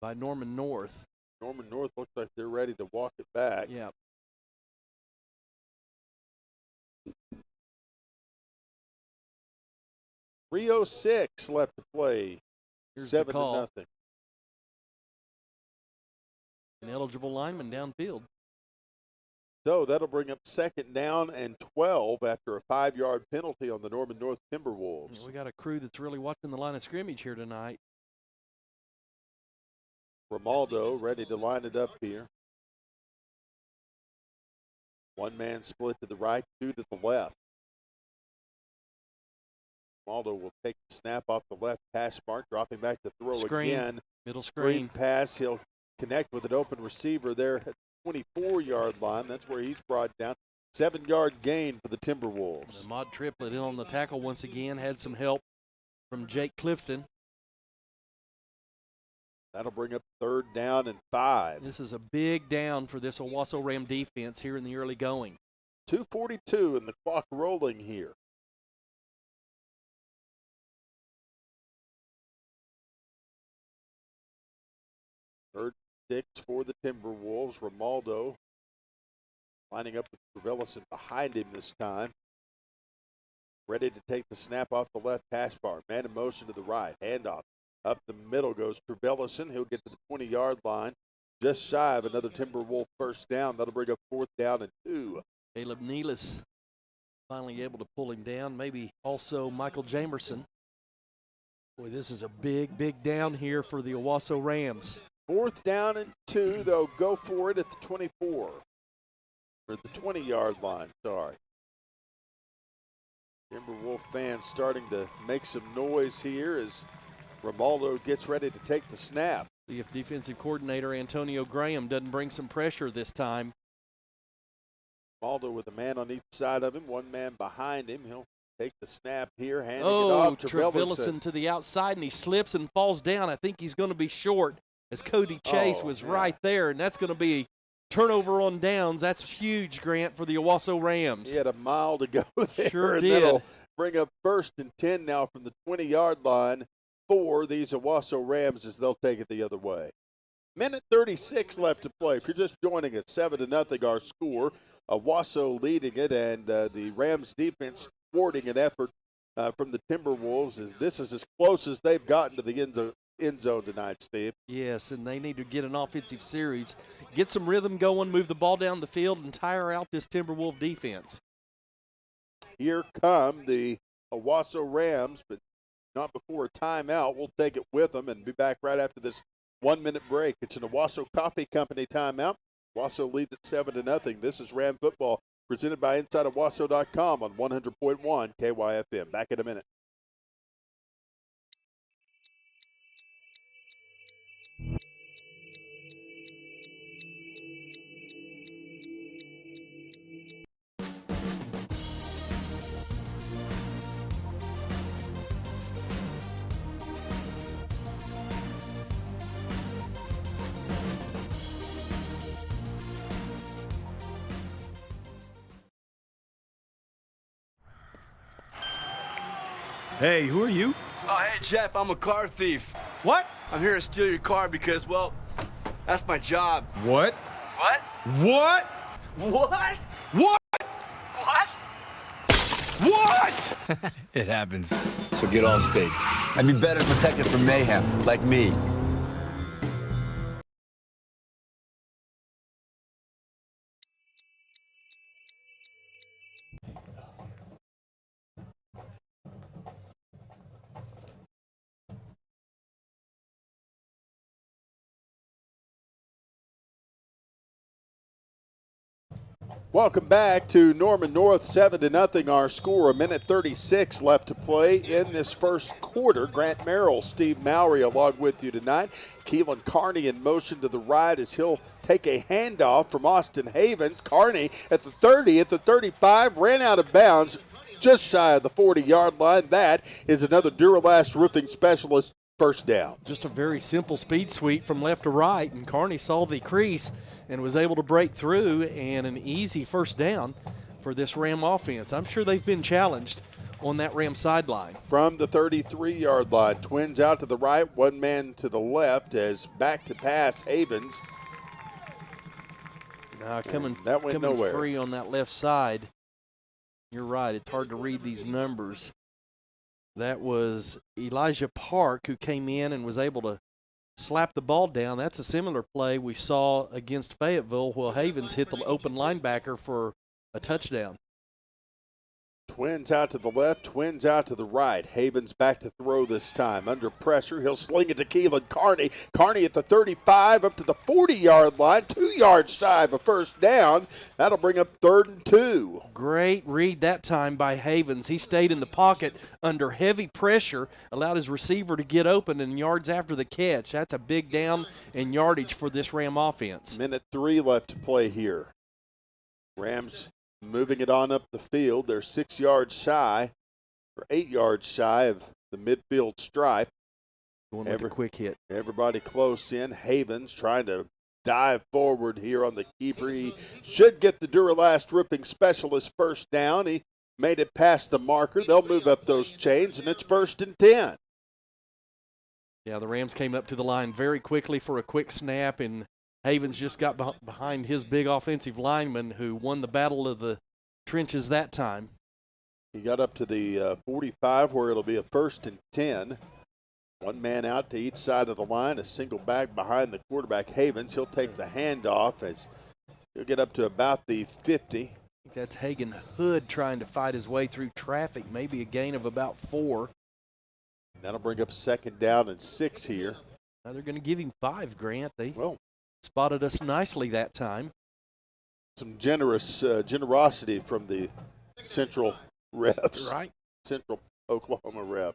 by Norman North. Norman North looks like they're ready to walk it back. Yeah. .306 left to play. Here's 7-0. An eligible lineman downfield. So that'll bring up 2nd down and 12 after a 5-yard penalty on the Norman North Timberwolves. We got a crew that's really watching the line of scrimmage here tonight. Romaldo ready to line it up here. 1 man split to the right, 2 to the left. Romaldo will take the snap off the left hash mark, dropping back to throw again. Middle screen pass. He'll connect with an open receiver there at the 24-yard line. That's where he's brought down. 7-yard gain for the Timberwolves. Ahmad Triplett in on the tackle once again. Had some help from Jake Clifton. That'll bring up 3rd down and 5. This is a big down for this Owasso Ram defense here in the early going. 2:42 and the clock rolling here. 6 for the Timberwolves. Romaldo lining up with Trevellison behind him this time. Ready to take the snap off the left hash bar. Man in motion to the right. Handoff. Up the middle goes Trevellison. He'll get to the 20-yard line. Just shy of another Timberwolf first down. That'll bring up 4th down and 2. Caleb Nealis finally able to pull him down. Maybe also Michael Jamerson. Boy, this is a big, big down here for the Owasso Rams. 4th down and 2. They'll go for it at the 24. Or the 20-yard line, sorry. Timberwolf fans starting to make some noise here as Romaldo gets ready to take the snap. See if defensive coordinator Antonio Graham doesn't bring some pressure this time. Romaldo with a man on each side of him, one man behind him. He'll take the snap here, handing it off to Trevellison to the outside, and he slips and falls down. I think he's going to be short as Cody Chase was right there, and that's going to be a turnover on downs. That's huge, Grant, for the Owasso Rams. He had a mile to go there. Sure and did. That'll bring up 1st and 10 now from the 20-yard line for these Owasso Rams as they'll take it the other way. Minute 36 left to play. If you're just joining us, 7-0 our score. Owasso leading it, and the Rams defense thwarting an effort from the Timberwolves as this is as close as they've gotten to the end zone tonight, Steve. Yes, and they need to get an offensive series, get some rhythm going, move the ball down the field, and tire out this Timberwolf defense. Here come the Owasso Rams, but not before a timeout. We'll take it with them and be back right after this 1-minute break. It's an Owasso Coffee Company timeout. Owasso leads at 7-0. This is Ram Football, presented by InsideOwasso.com on 100.1 KYFM. Back in a minute. Hey, who are you? Oh, hey, Jeff, I'm a car thief. What? I'm here to steal your car because, well, that's my job. What? What? What? What? What? What? What? It happens. So get all state. I'd be better protected from mayhem, like me. Welcome back to Norman North, 7-0 our score. 1:36 left to play in this first quarter. Grant Merrill, Steve Mowry along with you tonight. Keelan Carney in motion to the right as he'll take a handoff from Austin Havens. Carney at the 30, at the 35, ran out of bounds just shy of the 40-yard line. That is another Duralast roofing specialist first down. Just a very simple speed sweep from left to right, and Carney saw the crease and was able to break through, and an easy first down for this Ram offense. I'm sure they've been challenged on that Ram sideline. From the 33-yard line, Twins out to the right, one man to the left as back to pass Havens. Now coming nowhere. free on that left side. You're right, it's hard to read these numbers. That was Elijah Park who came in and was able to slap the ball down. That's a similar play we saw against Fayetteville where Havens hit the open linebacker for a touchdown. Twins out to the left, Twins out to the right. Havens back to throw this time. Under pressure, he'll sling it to Keelan Carney. Carney at the 35 up to the 40-yard line, 2 yards shy of a first down. That'll bring up 3rd and 2. Great read that time by Havens. He stayed in the pocket under heavy pressure, allowed his receiver to get open and yards after the catch. That's a big down and yardage for this Ram offense. 1:03 left to play here. Rams moving it on up the field. They're 6 yards shy, or 8 yards shy of the midfield stripe. Going with a quick hit. Everybody close in. Havens trying to dive forward here on the keeper. He should get the Duralast ripping specialist first down. He made it past the marker. They'll move up those chains, and it's 1st and 10. Yeah, the Rams came up to the line very quickly for a quick snap, and Havens just got behind his big offensive lineman who won the battle of the trenches that time. He got up to the 45 where it'll be a 1st and 10. One man out to each side of the line, a single back behind the quarterback, Havens. He'll take the handoff as he'll get up to about the 50. I think that's Hagen Hood trying to fight his way through traffic, maybe a gain of about 4. That'll bring up 2nd down and 6 here. Now they're going to give him 5, Grant. They spotted us nicely that time. Some generosity from the Central refs. Right. Central Oklahoma ref.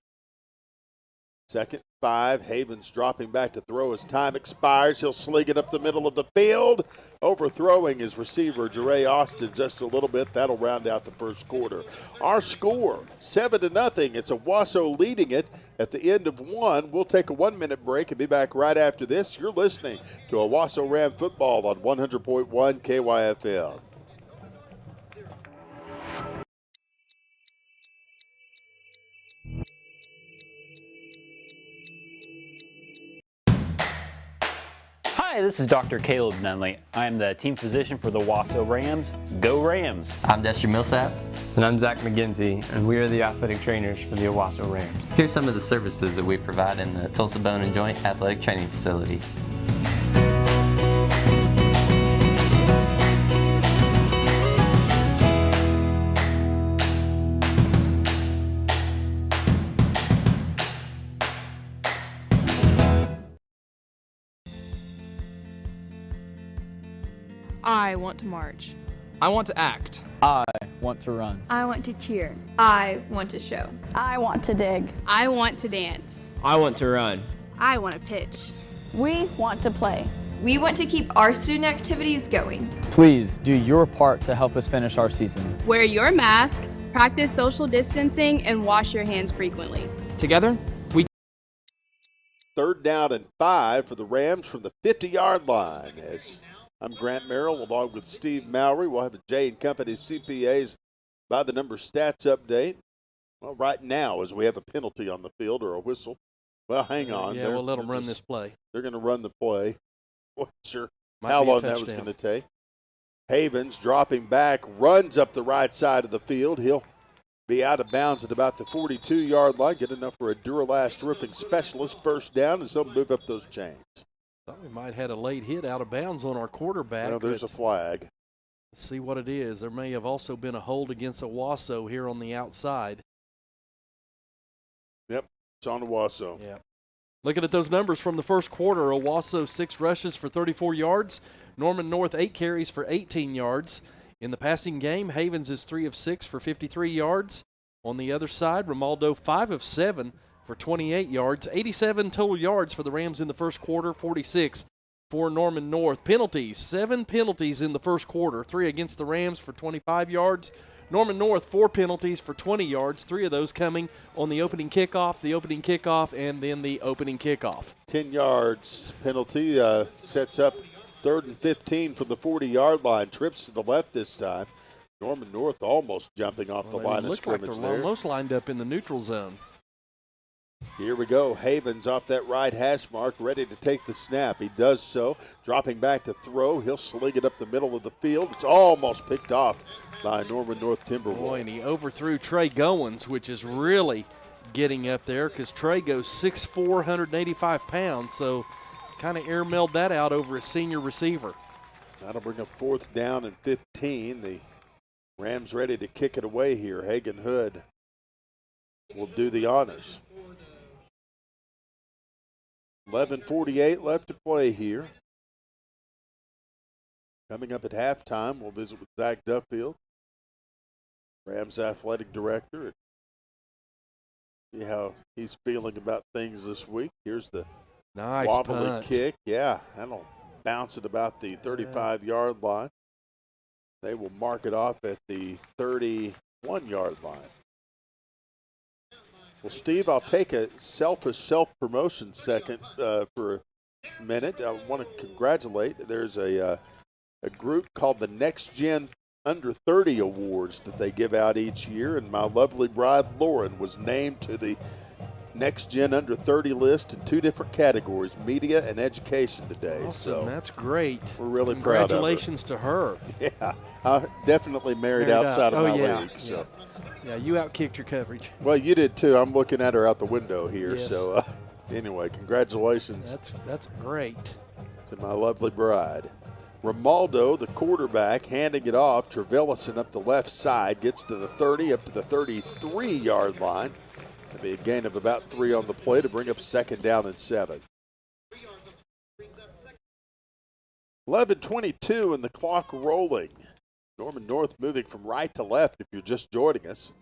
2nd, 5. Havens dropping back to throw as time expires. He'll sling it up the middle of the field, overthrowing his receiver, Jeray Austin, just a little bit. That'll round out the first quarter. Our score, 7-0. It's Owasso leading it at the end of 1. We'll take a 1-minute break and be back right after this. You're listening to Owasso Ram football on 100.1 KYFL. Hi, this is Dr. Caleb Nunley. I am the team physician for the Owasso Rams. Go Rams! I'm Dexter Millsap. And I'm Zach McGinty, and we are the athletic trainers for the Owasso Rams. Here's some of the services that we provide in the Tulsa Bone and Joint Athletic Training Facility. I want to march. I want to act. I want to run. I want to cheer. I want to show. I want to dig. I want to dance. I want to run. I want to pitch. We want to play. We want to keep our student activities going. Please do your part to help us finish our season. Wear your mask, practice social distancing, and wash your hands frequently. Together, we... 3rd down and 5 for the Rams from the 50-yard line. As I'm Grant Merrill along with Steve Mowry. We'll have a J & Company CPA's by the number stats update. Well, right now, as we have a penalty on the field or a whistle. Well, hang on. Yeah, we'll let them run this play. They're going to run the play. Wasn't sure Might how be a long that was touchdown. going to take. Havens dropping back, runs up the right side of the field. He'll be out of bounds at about the 42-yard line. Get enough for a Duralast roofing specialist. 1st down as they'll move up those chains. Thought we might have had a late hit out of bounds on our quarterback. Well, there's a flag. Let's see what it is. There may have also been a hold against Owasso here on the outside. Yep, it's on Owasso. Yeah. Looking at those numbers from the first quarter, Owasso 6 rushes for 34 yards. Norman North 8 carries for 18 yards. In the passing game, Havens is 3 of 6 for 53 yards. On the other side, Romaldo 5 of 7 for 28 yards. 87 total yards for the Rams in the first quarter, 46 for Norman North. Penalties, 7 penalties in the first quarter, 3 against the Rams for 25 yards. Norman North, 4 penalties for 20 yards, 3 of those coming on the opening kickoff, and then the opening kickoff. 10 yards penalty sets up 3rd and 15 from the 40-yard line. Trips to the left this time. Norman North almost jumping off the line of scrimmage like they're there. almost lined up in the neutral zone. Here we go. Havens off that right hash mark, ready to take the snap. He does so, dropping back to throw. He'll sling it up the middle of the field. It's almost picked off by Norman North Timberwolves. Boy, and he overthrew Trey Goins, which is really getting up there because Trey goes 6'4", 185 pounds, so kind of airmailed that out over his senior receiver. That'll bring up 4th down and 15. The Rams ready to kick it away here. Hagen Hood will do the honors. 11:48 left to play here. Coming up at halftime, we'll visit with Zach Duffield, Rams athletic director, and see how he's feeling about things this week. Here's the nice wobbly punt. kick. Yeah, that'll bounce at about the 35-yard line. They will mark it off at the 31-yard line. Well, Steve, I'll take a selfish self-promotion second for a minute. I want to congratulate. There's a group called the Next Gen Under 30 Awards that they give out each year, and my lovely bride, Lauren, was named to the Next Gen Under 30 list in 2 different categories, media and education today. Awesome, so that's great. We're really proud of her. Congratulations to her. Yeah, I definitely married outside of my league. So. Yeah, you outkicked your coverage. Well, you did too. I'm looking at her out the window here. Yes. So anyway, congratulations. That's great. To my lovely bride. Romaldo, the quarterback, handing it off. Trevellison up the left side, gets to the 30, up to the 33-yard line. That'll be a gain of about 3 on the play to bring up 2nd down and 7. 11:22 and the clock rolling. Norman North moving from right to left if you're just joining us.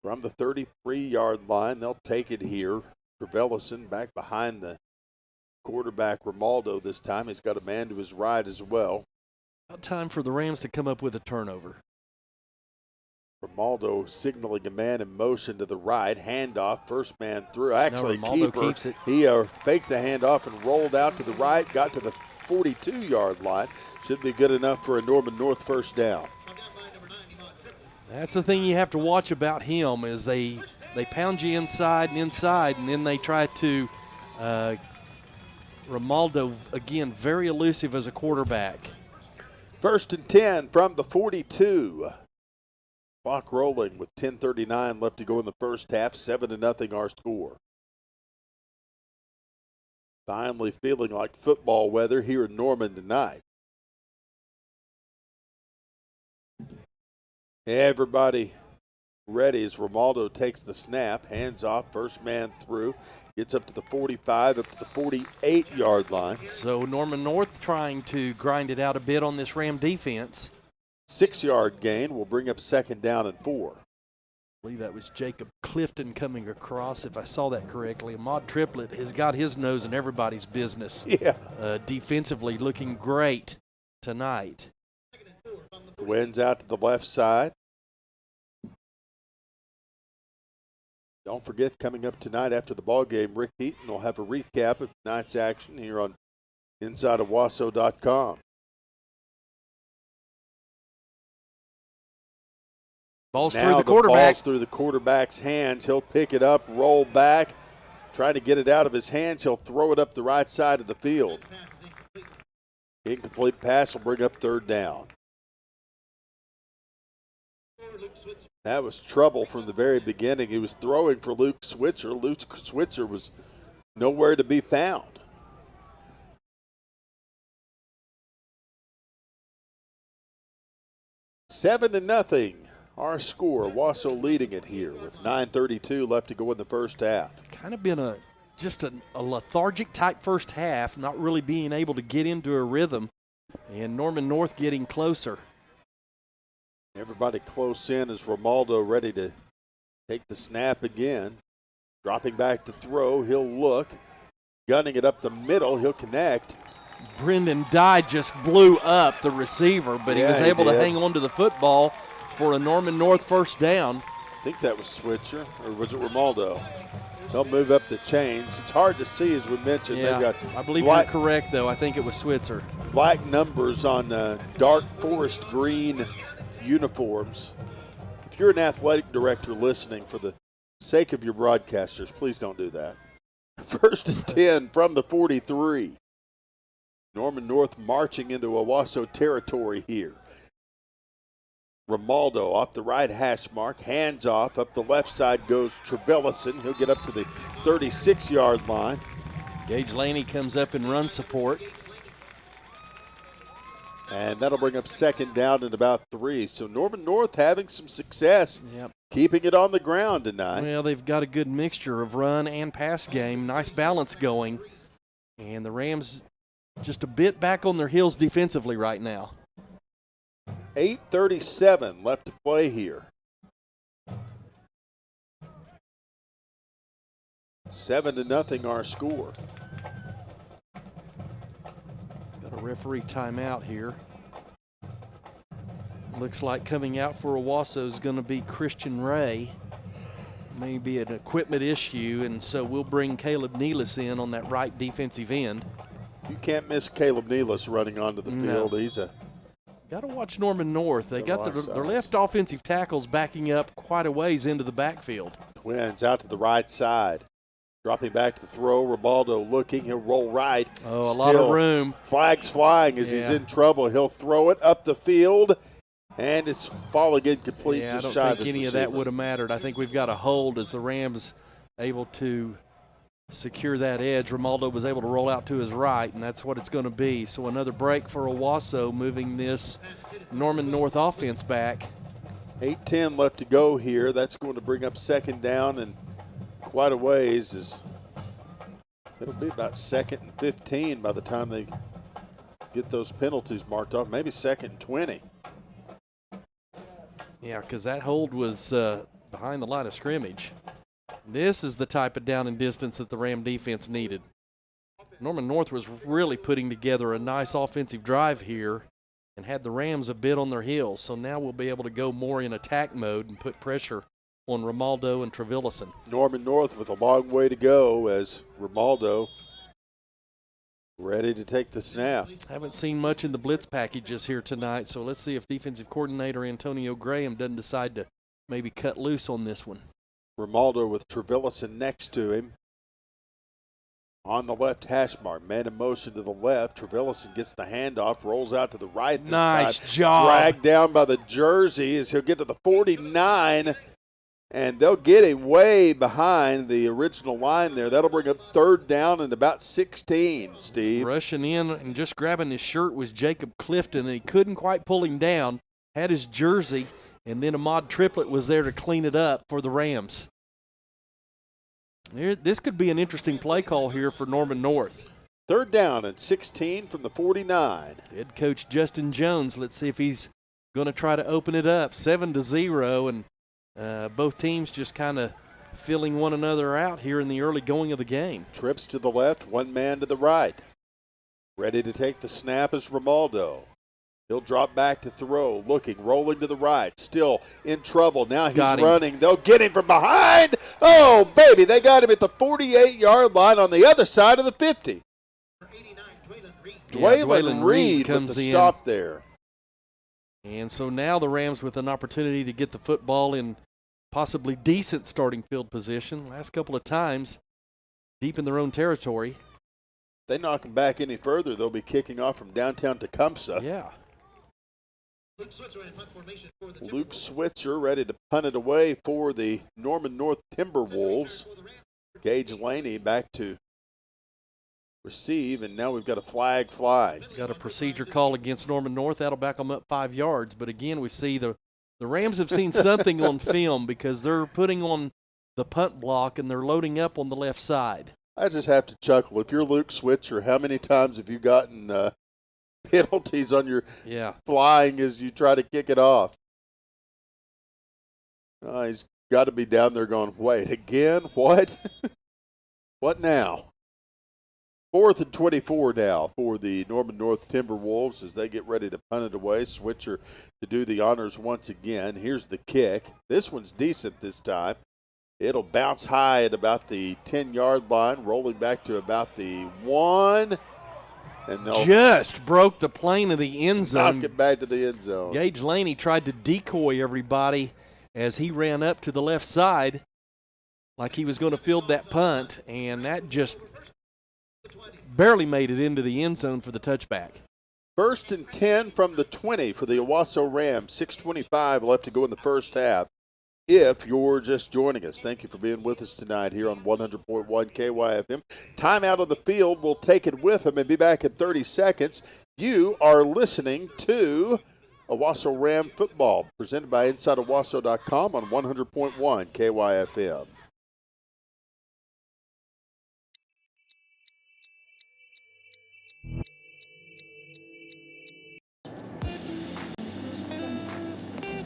From the 33-yard line, they'll take it here. Trevellison back behind the quarterback, Romaldo, this time. He's got a man to his right as well. About time for the Rams to come up with a turnover. Romaldo signaling a man in motion to the right. Handoff, first man through. Actually, Romaldo keeper. keeps it. He faked the handoff and rolled out to the right, got to the 42-yard line. Should be good enough for a Norman North first down. That's the thing you have to watch about him is they pound you inside, and then they try to Romaldo, again, very elusive as a quarterback. 1st and 10 from the 42. Clock rolling with 10:39 left to go in the first half. 7-0 our score. Finally feeling like football weather here in Norman tonight. Everybody ready as Romaldo takes the snap. Hands off, first man through. Gets up to the 45, up to the 48-yard line. So Norman North trying to grind it out a bit on this Ram defense. 6-yard gain will bring up 2nd down and 4. I believe that was Jacob Clifton coming across, if I saw that correctly. Ahmad Triplett has got his nose in everybody's business. Yeah. Defensively looking great tonight. Wins out to the left side. Don't forget, coming up tonight after the ball game, Rick Heaton will have a recap of tonight's action here on InsideOwasso.com. Ball's now through the quarterback. Ball's through the quarterback's hands. He'll pick it up, roll back, try to get it out of his hands. He'll throw it up the right side of the field. Incomplete pass will bring up 3rd down. That was trouble from the very beginning. He was throwing for Luke Switzer. Luke Switzer was nowhere to be found. Seven to nothing. Our score, Owasso leading it here with 9:32 left to go in the first half. Kind of been a lethargic type first half, not really being able to get into a rhythm, and Norman North getting closer. Everybody close in as Romaldo ready to take the snap again. Dropping back to throw, he'll look. Gunning it up the middle, he'll connect. Brendan Dye just blew up the receiver, but he was able to hang on to the football for a Norman North first down. I think that was Switzer, or was it Romaldo? They'll move up the chains. It's hard to see, as we mentioned. Yeah, They've got I believe you're correct, though. I think it was Switzer. Black numbers on dark forest green uniforms. If you're an athletic director listening, for the sake of your broadcasters, please don't do that. 1st and 10 from the 43. Norman North marching into Owasso territory here. Romaldo off the right hash mark, hands off. Up the left side goes Trevellison. He'll get up to the 36-yard line. Gage Laney comes up in run support. And that'll bring up 2nd down and about 3. So Norman North having some success keeping it on the ground tonight. Well, they've got a good mixture of run and pass game. Nice balance going. And the Rams just a bit back on their heels defensively right now. 8:37 left to play here. 7-0 our score. Got a referee timeout here. Looks like coming out for Owasso is going to be Christian Ray. Maybe an equipment issue, and so we'll bring Caleb Nealis in on that right defensive end. You can't miss Caleb Nealis running onto the field. He's a Got to watch Norman North. They got their left offensive tackles backing up quite a ways into the backfield. Twins out to the right side. Dropping back to the throw. Ribaldo looking. He'll roll right. Oh, a lot of room. Flags flying as he's in trouble. He'll throw it up the field, and it's falling incomplete. Yeah, just I shy don't of think his any of that receiver. would have mattered. I think we've got a hold as the Rams able to secure that edge. Romaldo was able to roll out to his right, and that's what it's going to be. So another break for Owasso, moving this Norman North offense back. 8:10 left to go here. That's going to bring up second down and quite a ways. It'll be about 2nd and 15 by the time they get those penalties marked off. Maybe 2nd and 20. Yeah, because that hold was behind the line of scrimmage. This is the type of down and distance that the Ram defense needed. Norman North was really putting together a nice offensive drive here and had the Rams a bit on their heels. So now we'll be able to go more in attack mode and put pressure on Romaldo and Trevillison. Norman North with a long way to go as Romaldo ready to take the snap. Haven't seen much in the blitz packages here tonight, so let's see if defensive coordinator Antonio Graham doesn't decide to maybe cut loose on this one. Romaldo with Trevillison next to him. On the left hash mark, man in motion to the left. Trevillison gets the handoff, rolls out to the right this Nice time. job. Dragged down by the jersey as he'll get to the 49, and they'll get him way behind the original line there. That'll bring up third down and about 16, Steve. Rushing in and just grabbing his shirt was Jacob Clifton, and he couldn't quite pull him down. Had his jersey, and then Ahmad Triplett was there to clean it up for the Rams. This could be an interesting play call here for Norman North. Third down and 16 from the 49. Head coach Justin Jones, let's see if he's going to try to open it up. 7-0, and both teams just kind of filling one another out here in the early going of the game. Trips to the left, one man to the right. Ready to take the snap is Romaldo. He'll drop back to throw, looking, rolling to the right, still in trouble. Now he's running. They'll get him from behind. Oh, baby, they got him at the 48-yard line on the other side of the 50. Dwaylon Reed comes with the in. stop there. And so now the Rams with an opportunity to get the football in possibly decent starting field position. Last couple of times, deep in their own territory. If they knock them back any further, they'll be kicking off from downtown Tecumseh. Yeah. Luke Switzer ready to punt it away for the Norman North Timberwolves. Gage Laney back to receive, and now we've got a flag flying. Got a procedure call against Norman North. That'll back them up 5 yards. But again, we see the Rams have seen something on film because they're putting on the punt block and they're loading up on the left side. I just have to chuckle. If you're Luke Switzer, how many times have you gotten penalties on your flying as you try to kick it off? He's got to be down there going, wait, again? What? What now? 4th and 24 now for the Norman North Timberwolves as they get ready to punt it away. Switzer to do the honors once again. Here's the kick. This one's decent this time. It'll bounce high at about the 10-yard line, rolling back to about the 1. And they'll just broke the plane of the end zone. Knock it back to the end zone. Gage Laney tried to decoy everybody as he ran up to the left side like he was going to field that punt, and that just barely made it into the end zone for the touchback. 1st and 10 from the 20 for the Owasso Rams. 6:25 left to go in the first half. If you're just joining us, thank you for being with us tonight here on 100.1 KYFM. Timeout on the field. We'll take it with them and be back in 30 seconds. You are listening to Owasso Ram Football, presented by InsideOwasso.com on 100.1 KYFM.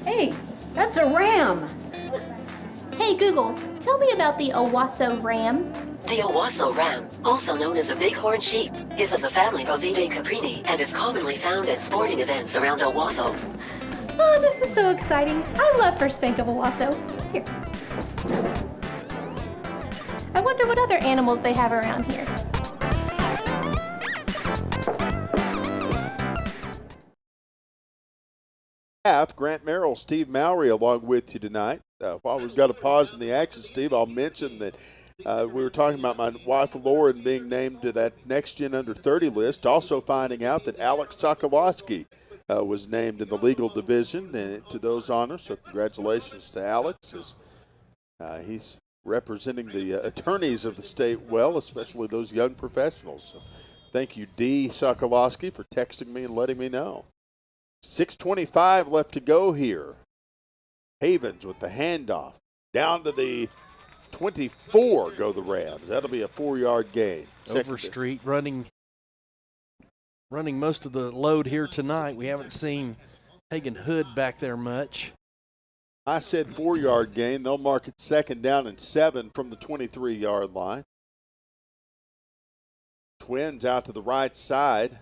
Hey, that's a ram. Hey Google, tell me about the Owasso ram. The Owasso ram, also known as a bighorn sheep, is of the family Bovidae caprini and is commonly found at sporting events around Owasso. Oh, this is so exciting. I love First Bank of Owasso. Here. I wonder what other animals they have around here. half. Grant Merrill, Steve Mowry along with you tonight. While we've got a pause in the action, Steve, I'll mention that we were talking about my wife Lauren being named to that Next Gen Under 30 list. Also finding out that Alex Sokolowski was named in the legal division and to those honors. So congratulations to Alex. As, he's representing the attorneys of the state well, especially those young professionals. So thank you, D. Sokolowski, for texting me and letting me know. 6:25 left to go here. Havens with the handoff. Down to the 24 go the Rams. That'll be a 4-yard gain. Overstreet running most of the load here tonight. We haven't seen Hagan Hood back there much. I said 4-yard gain. They'll mark it 2nd down and 7 from the 23-yard line. Twins out to the right side.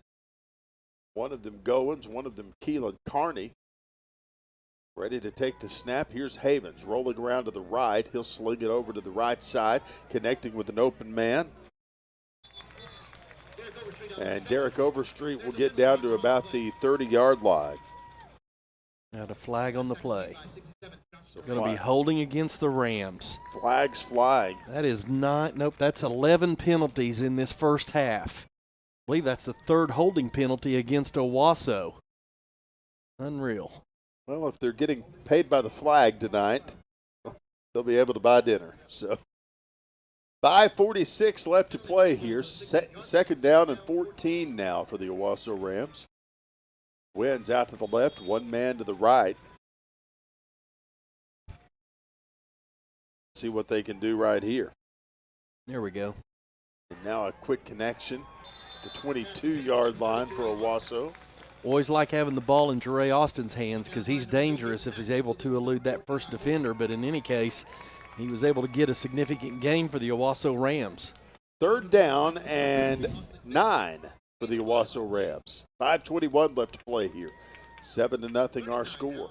One of them Goins, one of them Keelan Carney. Ready to take the snap. Here's Havens rolling around to the right. He'll sling it over to the right side, connecting with an open man. And Derek Overstreet will get down to about the 30-yard line. Got a flag on the play. So going to be holding against the Rams. Flags flying. That is not, nope, that's 11 penalties in this first half. I believe that's the 3rd holding penalty against Owasso. Unreal. Well, if they're getting paid by the flag tonight, they'll be able to buy dinner. So 5:46 left to play here. 2nd down and 14 now for the Owasso Rams. Wins out to the left, one man to the right. See what they can do right here. There we go. And now a quick connection. The 22-yard line for Owasso. Always like having the ball in Jere Austin's hands because he's dangerous if he's able to elude that first defender. But in any case, he was able to get a significant gain for the Owasso Rams. 3rd down and 9 for the Owasso Rams. 5:21 left to play here. 7-0 our score.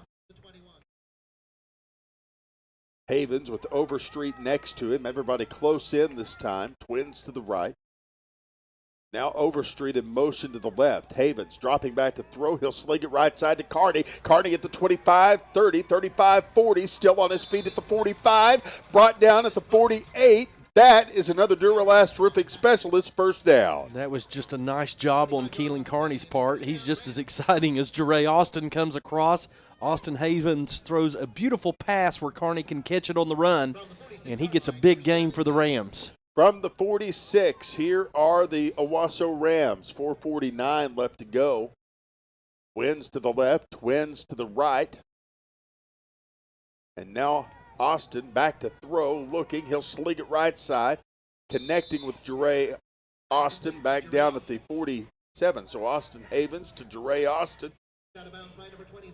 Havens with Overstreet next to him. Everybody close in this time. Twins to the right. Now Overstreet in motion to the left. Havens dropping back to throw. He'll sling it right side to Carney. Carney at the 25, 30, 35, 40. Still on his feet at the 45. Brought down at the 48. That is another Duralast Roofing Specialist first down. That was just a nice job on Keelan Carney's part. He's just as exciting as Jere Austin comes across. Austin Havens throws a beautiful pass where Carney can catch it on the run, and he gets a big gain for the Rams. From the 46, here are the Owasso Rams. 4:49 left to go. Twins to the left, twins to the right. And now Austin back to throw, looking. He'll sling it right side, connecting with Jere Austin back down at the 47. So Austin Havens to Jere Austin.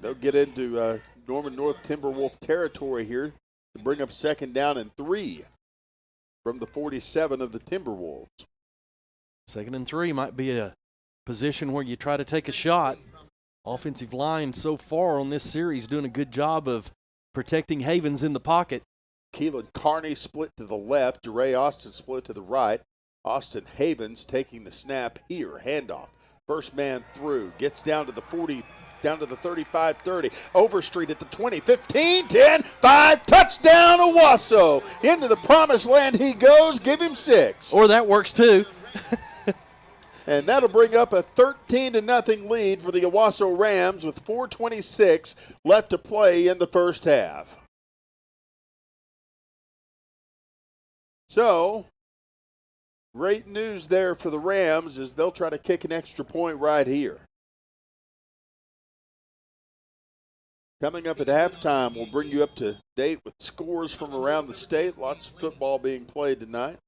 They'll get into Norman North Timberwolf territory here to bring up 2nd down and 3. From the 47 of the Timberwolves. 2nd and 3 might be a position where you try to take a shot. Offensive line so far on this series doing a good job of protecting Havens in the pocket. Keelan Carney split to the left. Jere Austin split to the right. Austin Havens taking the snap here. Handoff. First man through. Gets down to the 40. Down to the 35-30. Overstreet at the 20, 15, 10, 5. Touchdown, Owasso. Into the promised land he goes. Give him 6. Or that works too. And that'll bring up a 13-0 lead for the Owasso Rams with 4:26 left to play in the first half. So, great news there for the Rams as they'll try to kick an extra point right here. Coming up at halftime, we'll bring you up to date with scores from around the state. Lots of football being played tonight.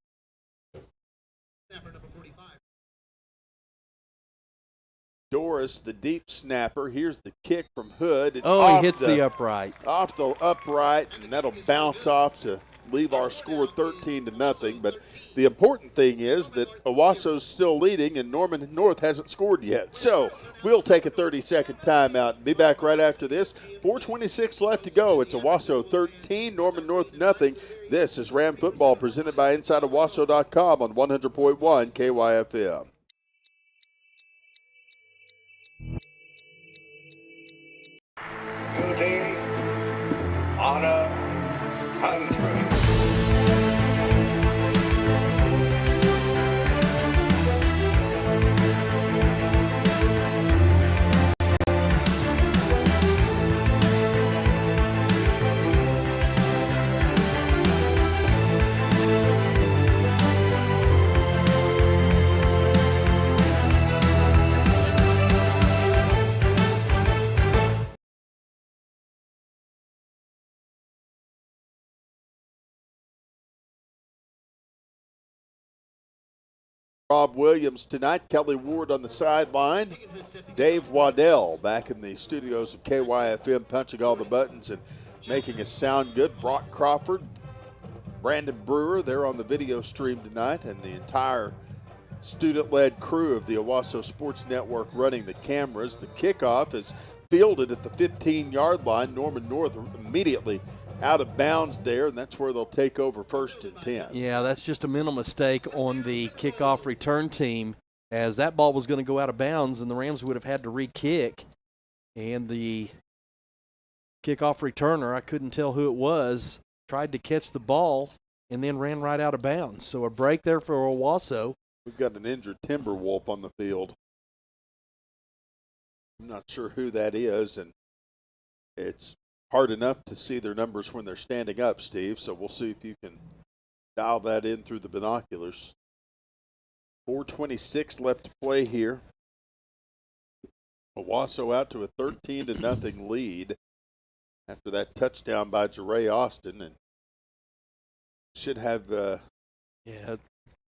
Doris, the deep snapper. Here's the kick from Hood. It's he hits the upright. Off the upright, and that'll bounce off to leave our score 13-0. But the important thing is that Owasso's still leading and Norman North hasn't scored yet. So we'll take a 30-second timeout and be back right after this. 4:26 left to go. It's Owasso 13, Norman North nothing. This is Ram Football presented by InsideOwasso.com on 100.1 KYFM. Rob Williams tonight, Kelly Ward on the sideline, Dave Waddell back in the studios of KYFM punching all the buttons and making us sound good. Brock Crawford, Brandon Brewer, they're on the video stream tonight, and the entire student-led crew of the Owasso Sports Network running the cameras. The kickoff is fielded at the 15-yard line. Norman North immediately out of bounds there, and that's where they'll take over 1st and 10. Yeah, that's just a mental mistake on the kickoff return team, as that ball was going to go out of bounds, and the Rams would have had to re-kick. And the kickoff returner, I couldn't tell who it was, tried to catch the ball and then ran right out of bounds. So a break there for Owasso. We've got an injured Timberwolf on the field. I'm not sure who that is, and it's hard enough to see their numbers when they're standing up, Steve, so we'll see if you can dial that in through the binoculars. 4:26 left to play here. Owasso out to a 13-0 lead after that touchdown by Jeray Austin, and should have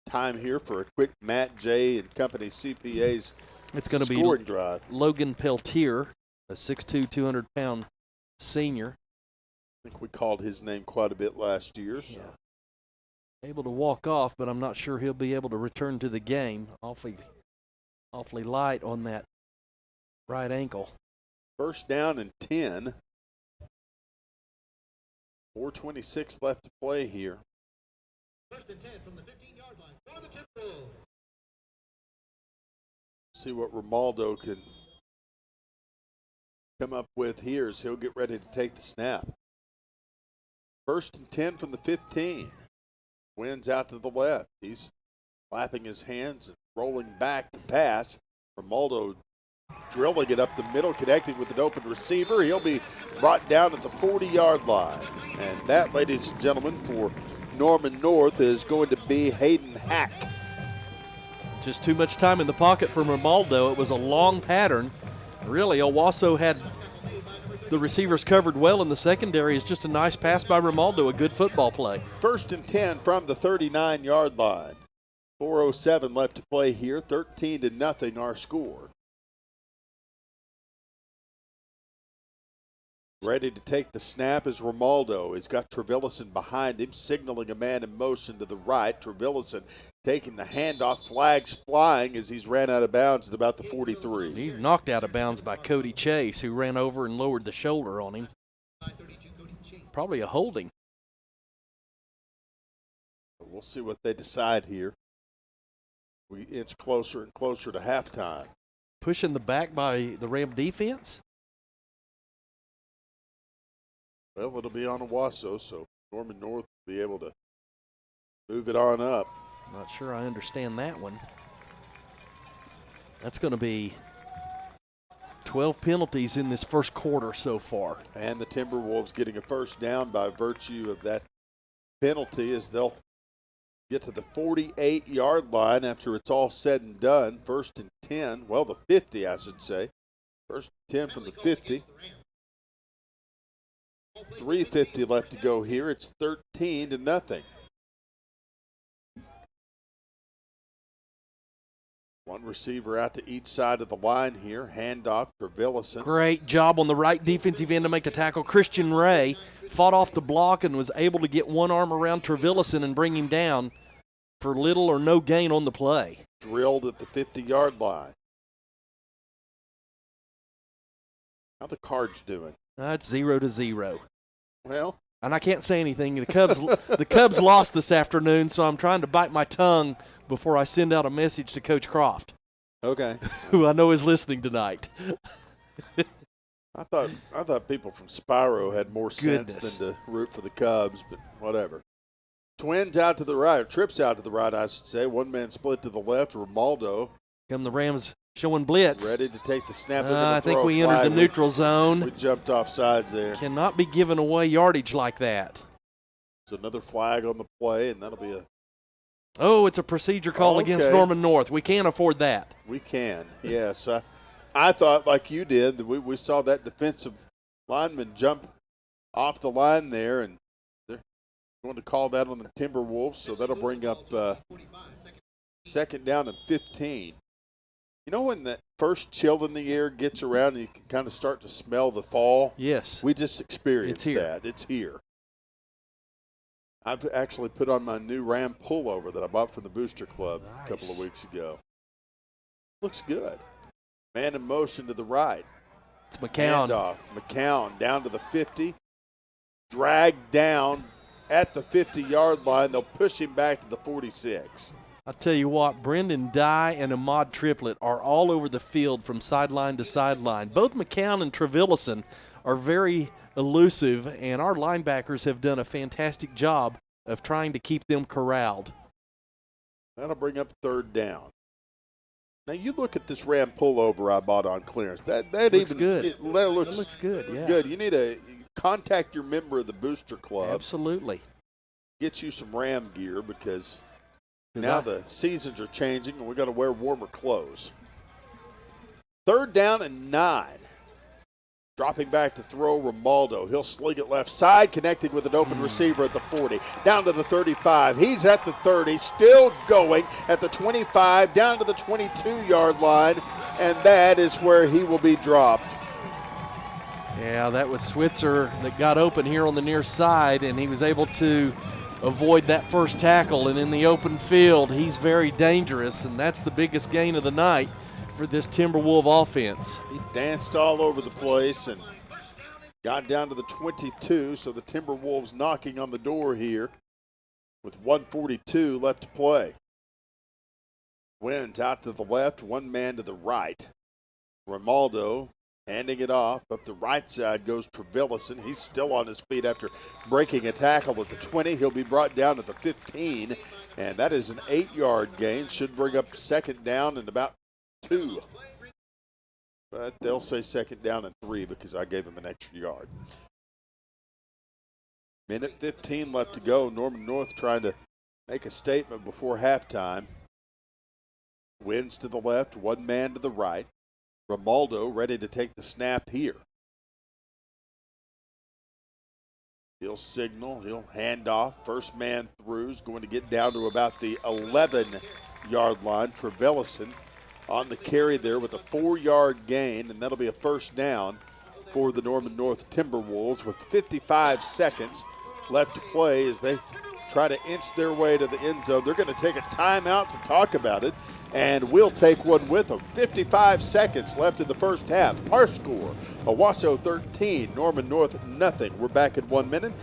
time here for a quick Matt J. and Company CPA's it's going to be scoring drive. Logan Peltier, a 6'2", 200-pound senior. I think we called his name quite a bit last year. So. Yeah. Able to walk off, but I'm not sure he'll be able to return to the game. Awfully light on that right ankle. 1st down and 10. 4:26 left to play here. 1st and 10 from the 15-yard line for the Timberwolves. See what Romaldo can come up with here as he'll get ready to take the snap. 1st and 10 from the 15. Wins out to the left. He's clapping his hands and rolling back to pass. Romaldo drilling it up the middle, connecting with an open receiver. He'll be brought down at the 40-yard line. And that, ladies and gentlemen, for Norman North is going to be Hayden Hack. Just too much time in the pocket for Romaldo. It was a long pattern. Really, Owasso had the receivers covered well in the secondary. It's just a nice pass by Romaldo, a good football play. 1st and 10 from the 39-yard line. 4:07 left to play here. 13-0 our score. Ready to take the snap is Romaldo. He's got Trevillison behind him, signaling a man in motion to the right. Trevillison taking the handoff, flags flying as he's ran out of bounds at about the 43. He's knocked out of bounds by Cody Chase, who ran over and lowered the shoulder on him. Probably a holding. We'll see what they decide here. We inch closer and closer to halftime. Pushing the back by the Ram defense? Well, it'll be on Owasso, so Norman North will be able to move it on up. Not sure I understand that one. That's going to be 12 penalties in this first quarter so far. And the Timberwolves getting a 1st down by virtue of that penalty as they'll get to the 48-yard line after it's all said and done. 1st and 10, well, the 50, I should say. 1st and 10 from the 50. 3:50 left to go here. It's 13-0. One receiver out to each side of the line here. Handoff for Trevillison. Great job on the right defensive end to make the tackle. Christian Ray fought off the block and was able to get one arm around Trevillison and bring him down for little or no gain on the play. Drilled at the 50-yard line. How the Cards doing? It's 0-0. Well, and I can't say anything. The Cubs lost this afternoon, so I'm trying to bite my tongue before I send out a message to Coach Croft. Okay. Who I know is listening tonight. I thought people from Spyro had more sense Goodness. than to root for the Cubs, but whatever. Twins out to the right, or trips out to the right, I should say. One man split to the left. Romaldo Come the Rams showing blitz. ready to take the snap. I think we entered the neutral zone. We jumped off sides there. Cannot be giving away yardage like that. So another flag on the play, and that'll be a. Oh, it's a procedure call against Norman North. We can't afford that. We can, yes. I thought, like you did, that we saw that defensive lineman jump off the line there, and they're going to call that on the Timberwolves, so that'll bring up second down and 15. You know when that first chill in the air gets around and you can kind of start to smell the fall? Yes. We just experienced It's here. that. It's here. I've actually put on my new Ram pullover that I bought from the Booster Club a couple of weeks ago. Looks good. Man in motion to the right. It's McCown. Handoff. McCown down to the 50. Dragged down at the 50-yard line. They'll push him back to the 46. I'll tell you what, Brendan Dye and Ahmad Triplett are all over the field from sideline to sideline. Both McCown and Trevillison are very elusive, and our linebackers have done a fantastic job of trying to keep them corralled. That'll bring up third down. Now you look at this Ram pullover I bought on clearance. That Looks even good. It looks, That looks good, yeah. Good. You need to contact your member of the Booster Club. Absolutely. Get you some Ram gear because now the seasons are changing and we got to wear warmer clothes. Third down and 9. Dropping back to throw, Romaldo. He'll sling it left side, connecting with an open receiver at the 40. Down to the 35. He's at the 30, still going at the 25, down to the 22-yard line, and that is where he will be dropped. Yeah, that was Switzer that got open here on the near side, and he was able to avoid that first tackle. And in the open field, he's very dangerous, and that's the biggest gain of the night for this Timberwolf offense. He danced all over the place and got down to the 22, so the Timberwolves knocking on the door here with 1:42 left to play. Wins out to the left, one man to the right. Romaldo handing it off. Up the right side goes Trevillison. He's still on his feet after breaking a tackle at the 20. He'll be brought down to the 15, and that is an 8-yard gain. Should bring up second down and about 2. But they'll say second down and 3 because I gave him an extra yard. Minute 15 left to go. Norman North trying to make a statement before halftime. Wins to the left, one man to the right. Romaldo ready to take the snap here. He'll signal, he'll hand off. First man through is going to get down to about the 11-yard line. Trevillison on the carry there with a 4-yard gain, and that'll be a first down for the Norman North Timberwolves with 55 seconds left to play as they try to inch their way to the end zone. They're going to take a timeout to talk about it, and we'll take one with them. 55 seconds left in the first half. Our score, Owasso 13, Norman North nothing. We're back in 1 minute.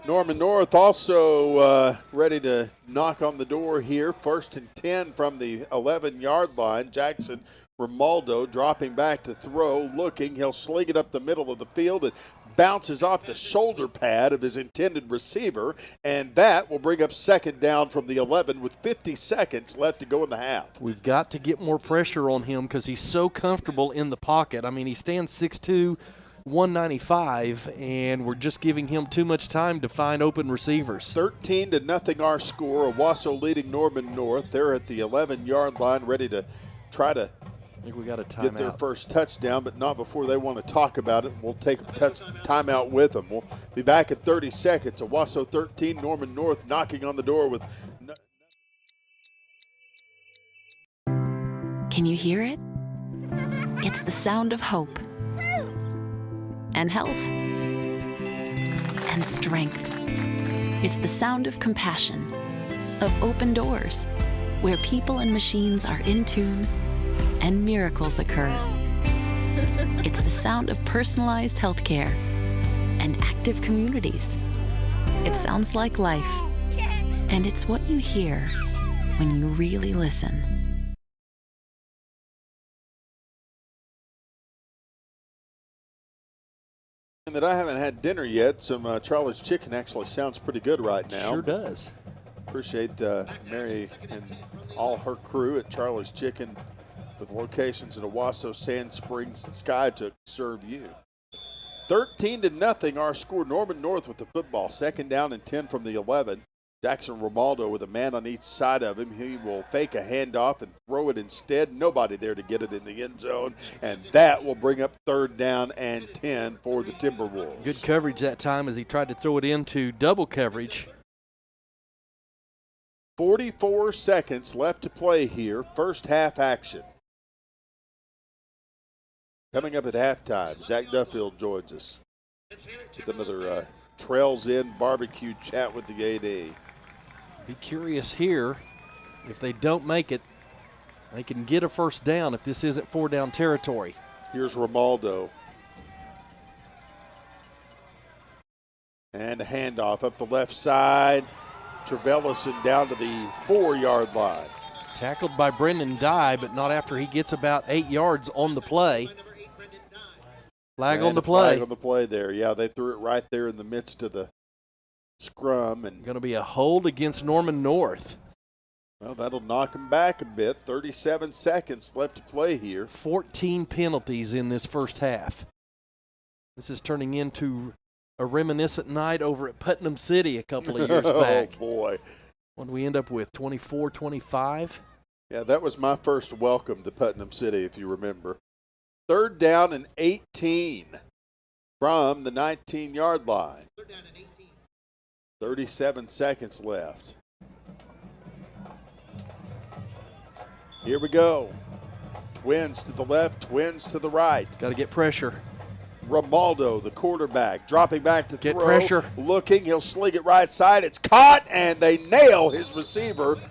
Norman North also ready to knock on the door here. First and 10 from the 11-yard line. Jackson Romaldo dropping back to throw, looking. He'll sling it up the middle of the field, and bounces off the shoulder pad of his intended receiver, and that will bring up second down from the 11 with 50 seconds left to go in the half. We've got to get more pressure on him because he's so comfortable in the pocket. I mean, he stands 6'2", 195, and we're just giving him too much time to find open receivers. 13-0 our score. Owasso leading Norman North. They're at the 11-yard line, ready to try to I think we got a timeout. get their first touchdown, but not before they want to talk about it. We'll take a timeout with them. We'll be back in 30 seconds. Owasso 13, Norman North knocking on the door with. Can you hear it? It's the sound of hope and health and strength. It's the sound of compassion, of open doors, where people and machines are in tune and miracles occur. It's the sound of personalized healthcare and active communities. It sounds like life, and it's what you hear when you really listen. That I haven't had dinner yet. Some Charlie's Chicken actually sounds pretty good right now. Sure does. Appreciate Mary and all her crew at Charlie's Chicken with locations in Owasso, Sand Springs, and Skytook to serve you. 13-0 our score. Norman North with the football. Second down and 10 from the 11. Jackson Romaldo with a man on each side of him. He will fake a handoff and throw it instead. Nobody there to get it in the end zone. And that will bring up third down and 10 for the Timberwolves. Good coverage that time as he tried to throw it into double coverage. 44 seconds left to play here. First half action. Coming up at halftime, Zach Duffield joins us with another Trails In barbecue chat with the AD. Be curious here. If they don't make it, they can get a first down if this isn't 4-down territory. Here's Romaldo. And a handoff up the left side. Trevellison down to the 4-yard line. Tackled by Brendan Dye, but not after he gets about 8 yards on the play. Flag on the play. Flag on the play there. Yeah, they threw it right there in the midst of the scrum. And going to be a hold against Norman North. Well, that'll knock him back a bit. 37 seconds left to play here. 14 penalties in this first half. This is turning into a reminiscent night over at Putnam City a couple of years back. Oh, boy. What did we end up with, 24-25? Yeah, that was my first welcome to Putnam City, if you remember. Third down and 18 from the 19-yard line. 37 seconds left. Here we go. Twins to the left, twins to the right. Got to get pressure. Romaldo, the quarterback, dropping back to get throw. Pressure. Looking, he'll sling it right side. It's caught, and they nail his receiver.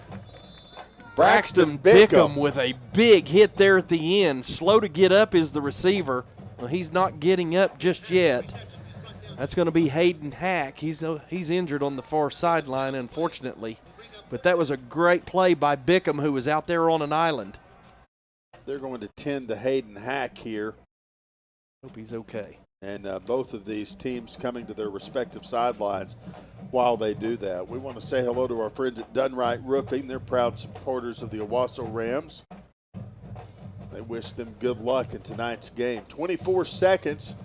Braxton Bickham with a big hit there at the end. Slow to get up is the receiver. Well, he's not getting up just yet. That's going to be Hayden Hack. He's injured on the far sideline, unfortunately. But that was a great play by Bickham, who was out there on an island. They're going to tend to Hayden Hack here. Hope he's okay. And both of these teams coming to their respective sidelines while they do that. We want to say hello to our friends at Dunright Roofing. They're proud supporters of the Owasso Rams. They wish them good luck in tonight's game. 24 seconds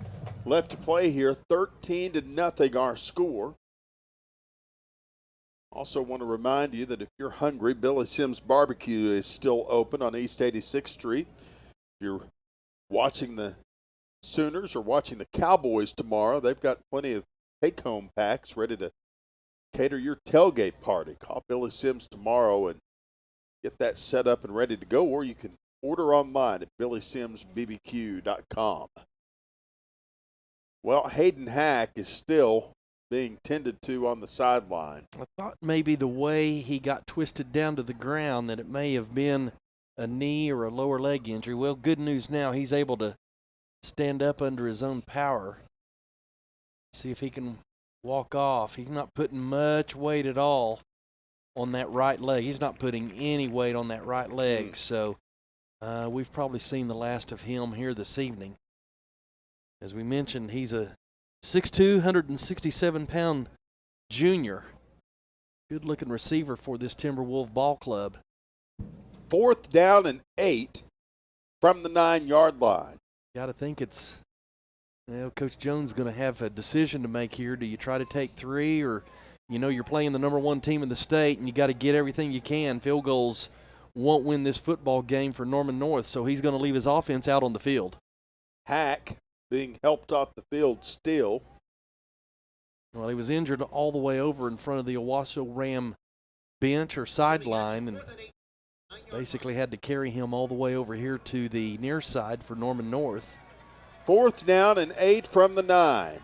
left to play here. 13-0 our score. Also want to remind you that if you're hungry, Billy Sims Barbecue is still open on East 86th Street. If you're watching the Sooners or watching the Cowboys tomorrow, they've got plenty of take-home packs ready to cater your tailgate party. Call Billy Sims tomorrow and get that set up and ready to go, or you can order online at BillySimsBBQ.com. Well, Hayden Hack is still being tended to on the sideline. I thought maybe the way he got twisted down to the ground that it may have been a knee or a lower leg injury. Well, good news now, he's able to stand up under his own power. See if he can walk off. He's not putting much weight at all on that right leg. He's not putting any weight on that right leg. So we've probably seen the last of him here this evening. As we mentioned, he's a 6'2", 167-pound junior. Good-looking receiver for this Timberwolf ball club. 4th down and 8 from the 9-yard line. Got to think it's, Coach Jones going to have a decision to make here. Do you try to take 3, or, you're playing the number 1 team in the state and you got to get everything you can. Field goals won't win this football game for Norman North, so he's going to leave his offense out on the field. Hack being helped off the field still. Well, he was injured all the way over in front of the Owasso Ram bench or sideline, and basically had to carry him all the way over here to the near side for Norman North. 4th down and 8 from the 9.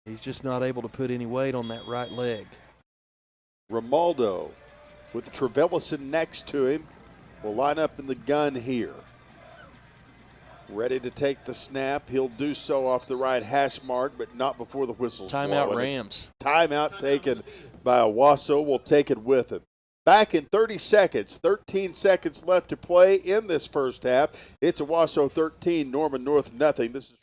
He's just not able to put any weight on that right leg. Romaldo with Trevellison next to him will line up in the gun here. Ready to take the snap. He'll do so off the right hash mark, but not before the whistle's Timeout blowing. Rams. Timeout taken by Owasso. Will take it with him. Back in 30 seconds. 13 seconds left to play in this first half. It's Owasso 13, Norman North nothing. This is back.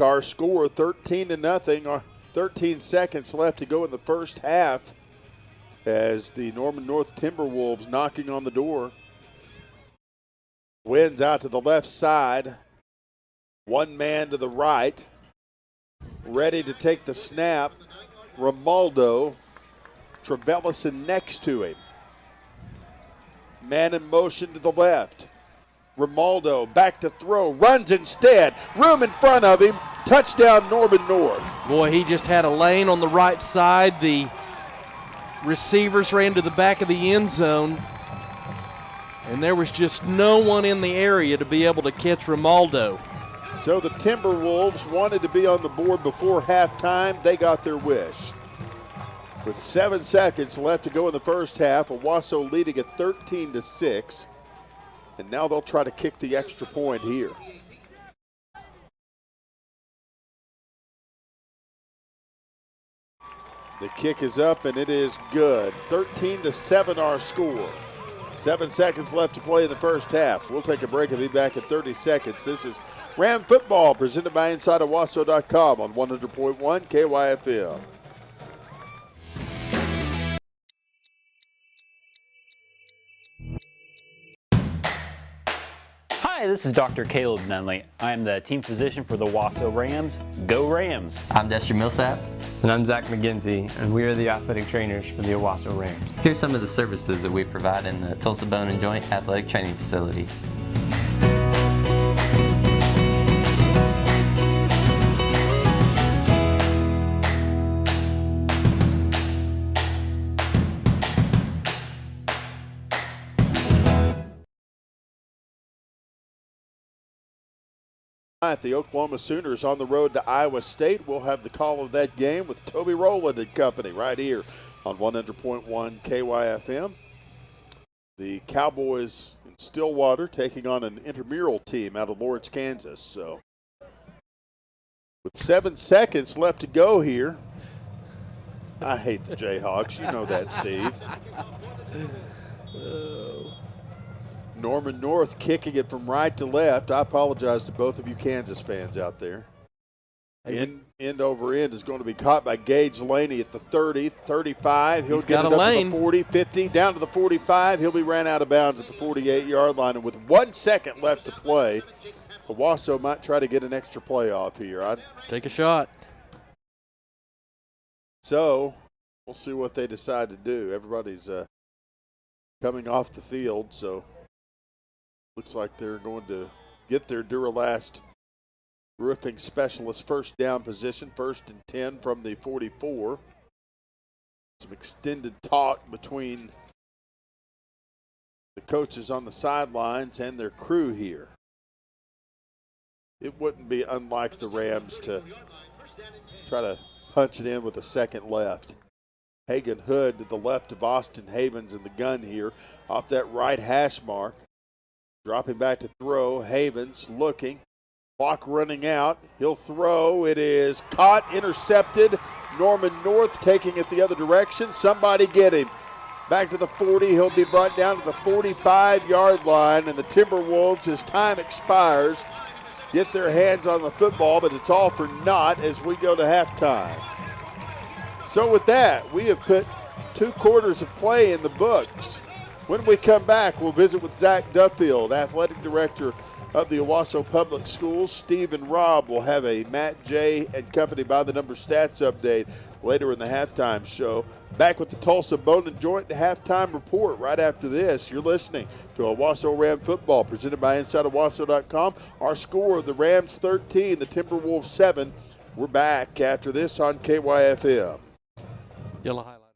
Our score 13-0. 13 seconds left to go in the first half as the Norman North Timberwolves knocking on the door. Winds out to the left side. One man to the right. Ready to take the snap. Romaldo. Trevellison next to him. Man in motion to the left. Romaldo back to throw, runs instead. Room in front of him. Touchdown Norman North. Boy, he just had a lane on the right side. The receivers ran to the back of the end zone, and there was just no one in the area to be able to catch Romaldo. So the Timberwolves wanted to be on the board before halftime. They got their wish. With 7 seconds left to go in the first half, Owasso leading at 13-6. And now they'll try to kick the extra point here. The kick is up and it is good. 13-7 our score. 7 seconds left to play in the first half. We'll take a break and be back in 30 seconds. This is Ram Football presented by InsideOwasso.com on 100.1 KYFM. Hi, this is Dr. Caleb Nunley. I am the team physician for the Owasso Rams. Go Rams! I'm Destry Millsap. And I'm Zach McGinty, and we are the athletic trainers for the Owasso Rams. Here's some of the services that we provide in the Tulsa Bone and Joint Athletic Training Facility. The Oklahoma Sooners on the road to Iowa State. We'll have the call of that game with Toby Rowland and company right here on 100.1 KYFM. The Cowboys in Stillwater taking on an intramural team out of Lawrence, Kansas. So with 7 seconds left to go here. I hate the Jayhawks. You know that, Steve. Norman North kicking it from right to left. I apologize to both of you Kansas fans out there. End over end is going to be caught by Gage Laney at the 30, 35. He'll get it up to the 40, 50, down to the 45. He'll be ran out of bounds at the 48-yard line. And with 1 second left to play, Owasso might try to get an extra play off here. I'd take a shot. So we'll see what they decide to do. Everybody's coming off the field, so looks like they're going to get their Duralast roofing specialist first down position, 1st and 10 from the 44. Some extended talk between the coaches on the sidelines and their crew here. It wouldn't be unlike the Rams to try to punch it in with a second left. Hagan Hood to the left of Austin Havens in the gun here off that right hash mark. Dropping back to throw. Havens looking. Clock running out. He'll throw. It is caught, intercepted. Norman North taking it the other direction. Somebody get him. Back to the 40. He'll be brought down to the 45-yard line, and the Timberwolves, as time expires, get their hands on the football, but it's all for naught as we go to halftime. So with that, we have put 2 quarters of play in the books. When we come back, we'll visit with Zach Duffield, athletic director of the Owasso Public Schools. Steve and Rob will have a Matt J. and company by the number stats update later in the halftime show. Back with the Tulsa Bone and Joint halftime report right after this. You're listening to Owasso Ram Football presented by InsideOwasso.com. Our score, the Rams 13, the Timberwolves 7. We're back after this on KYFM. Yellow highlight.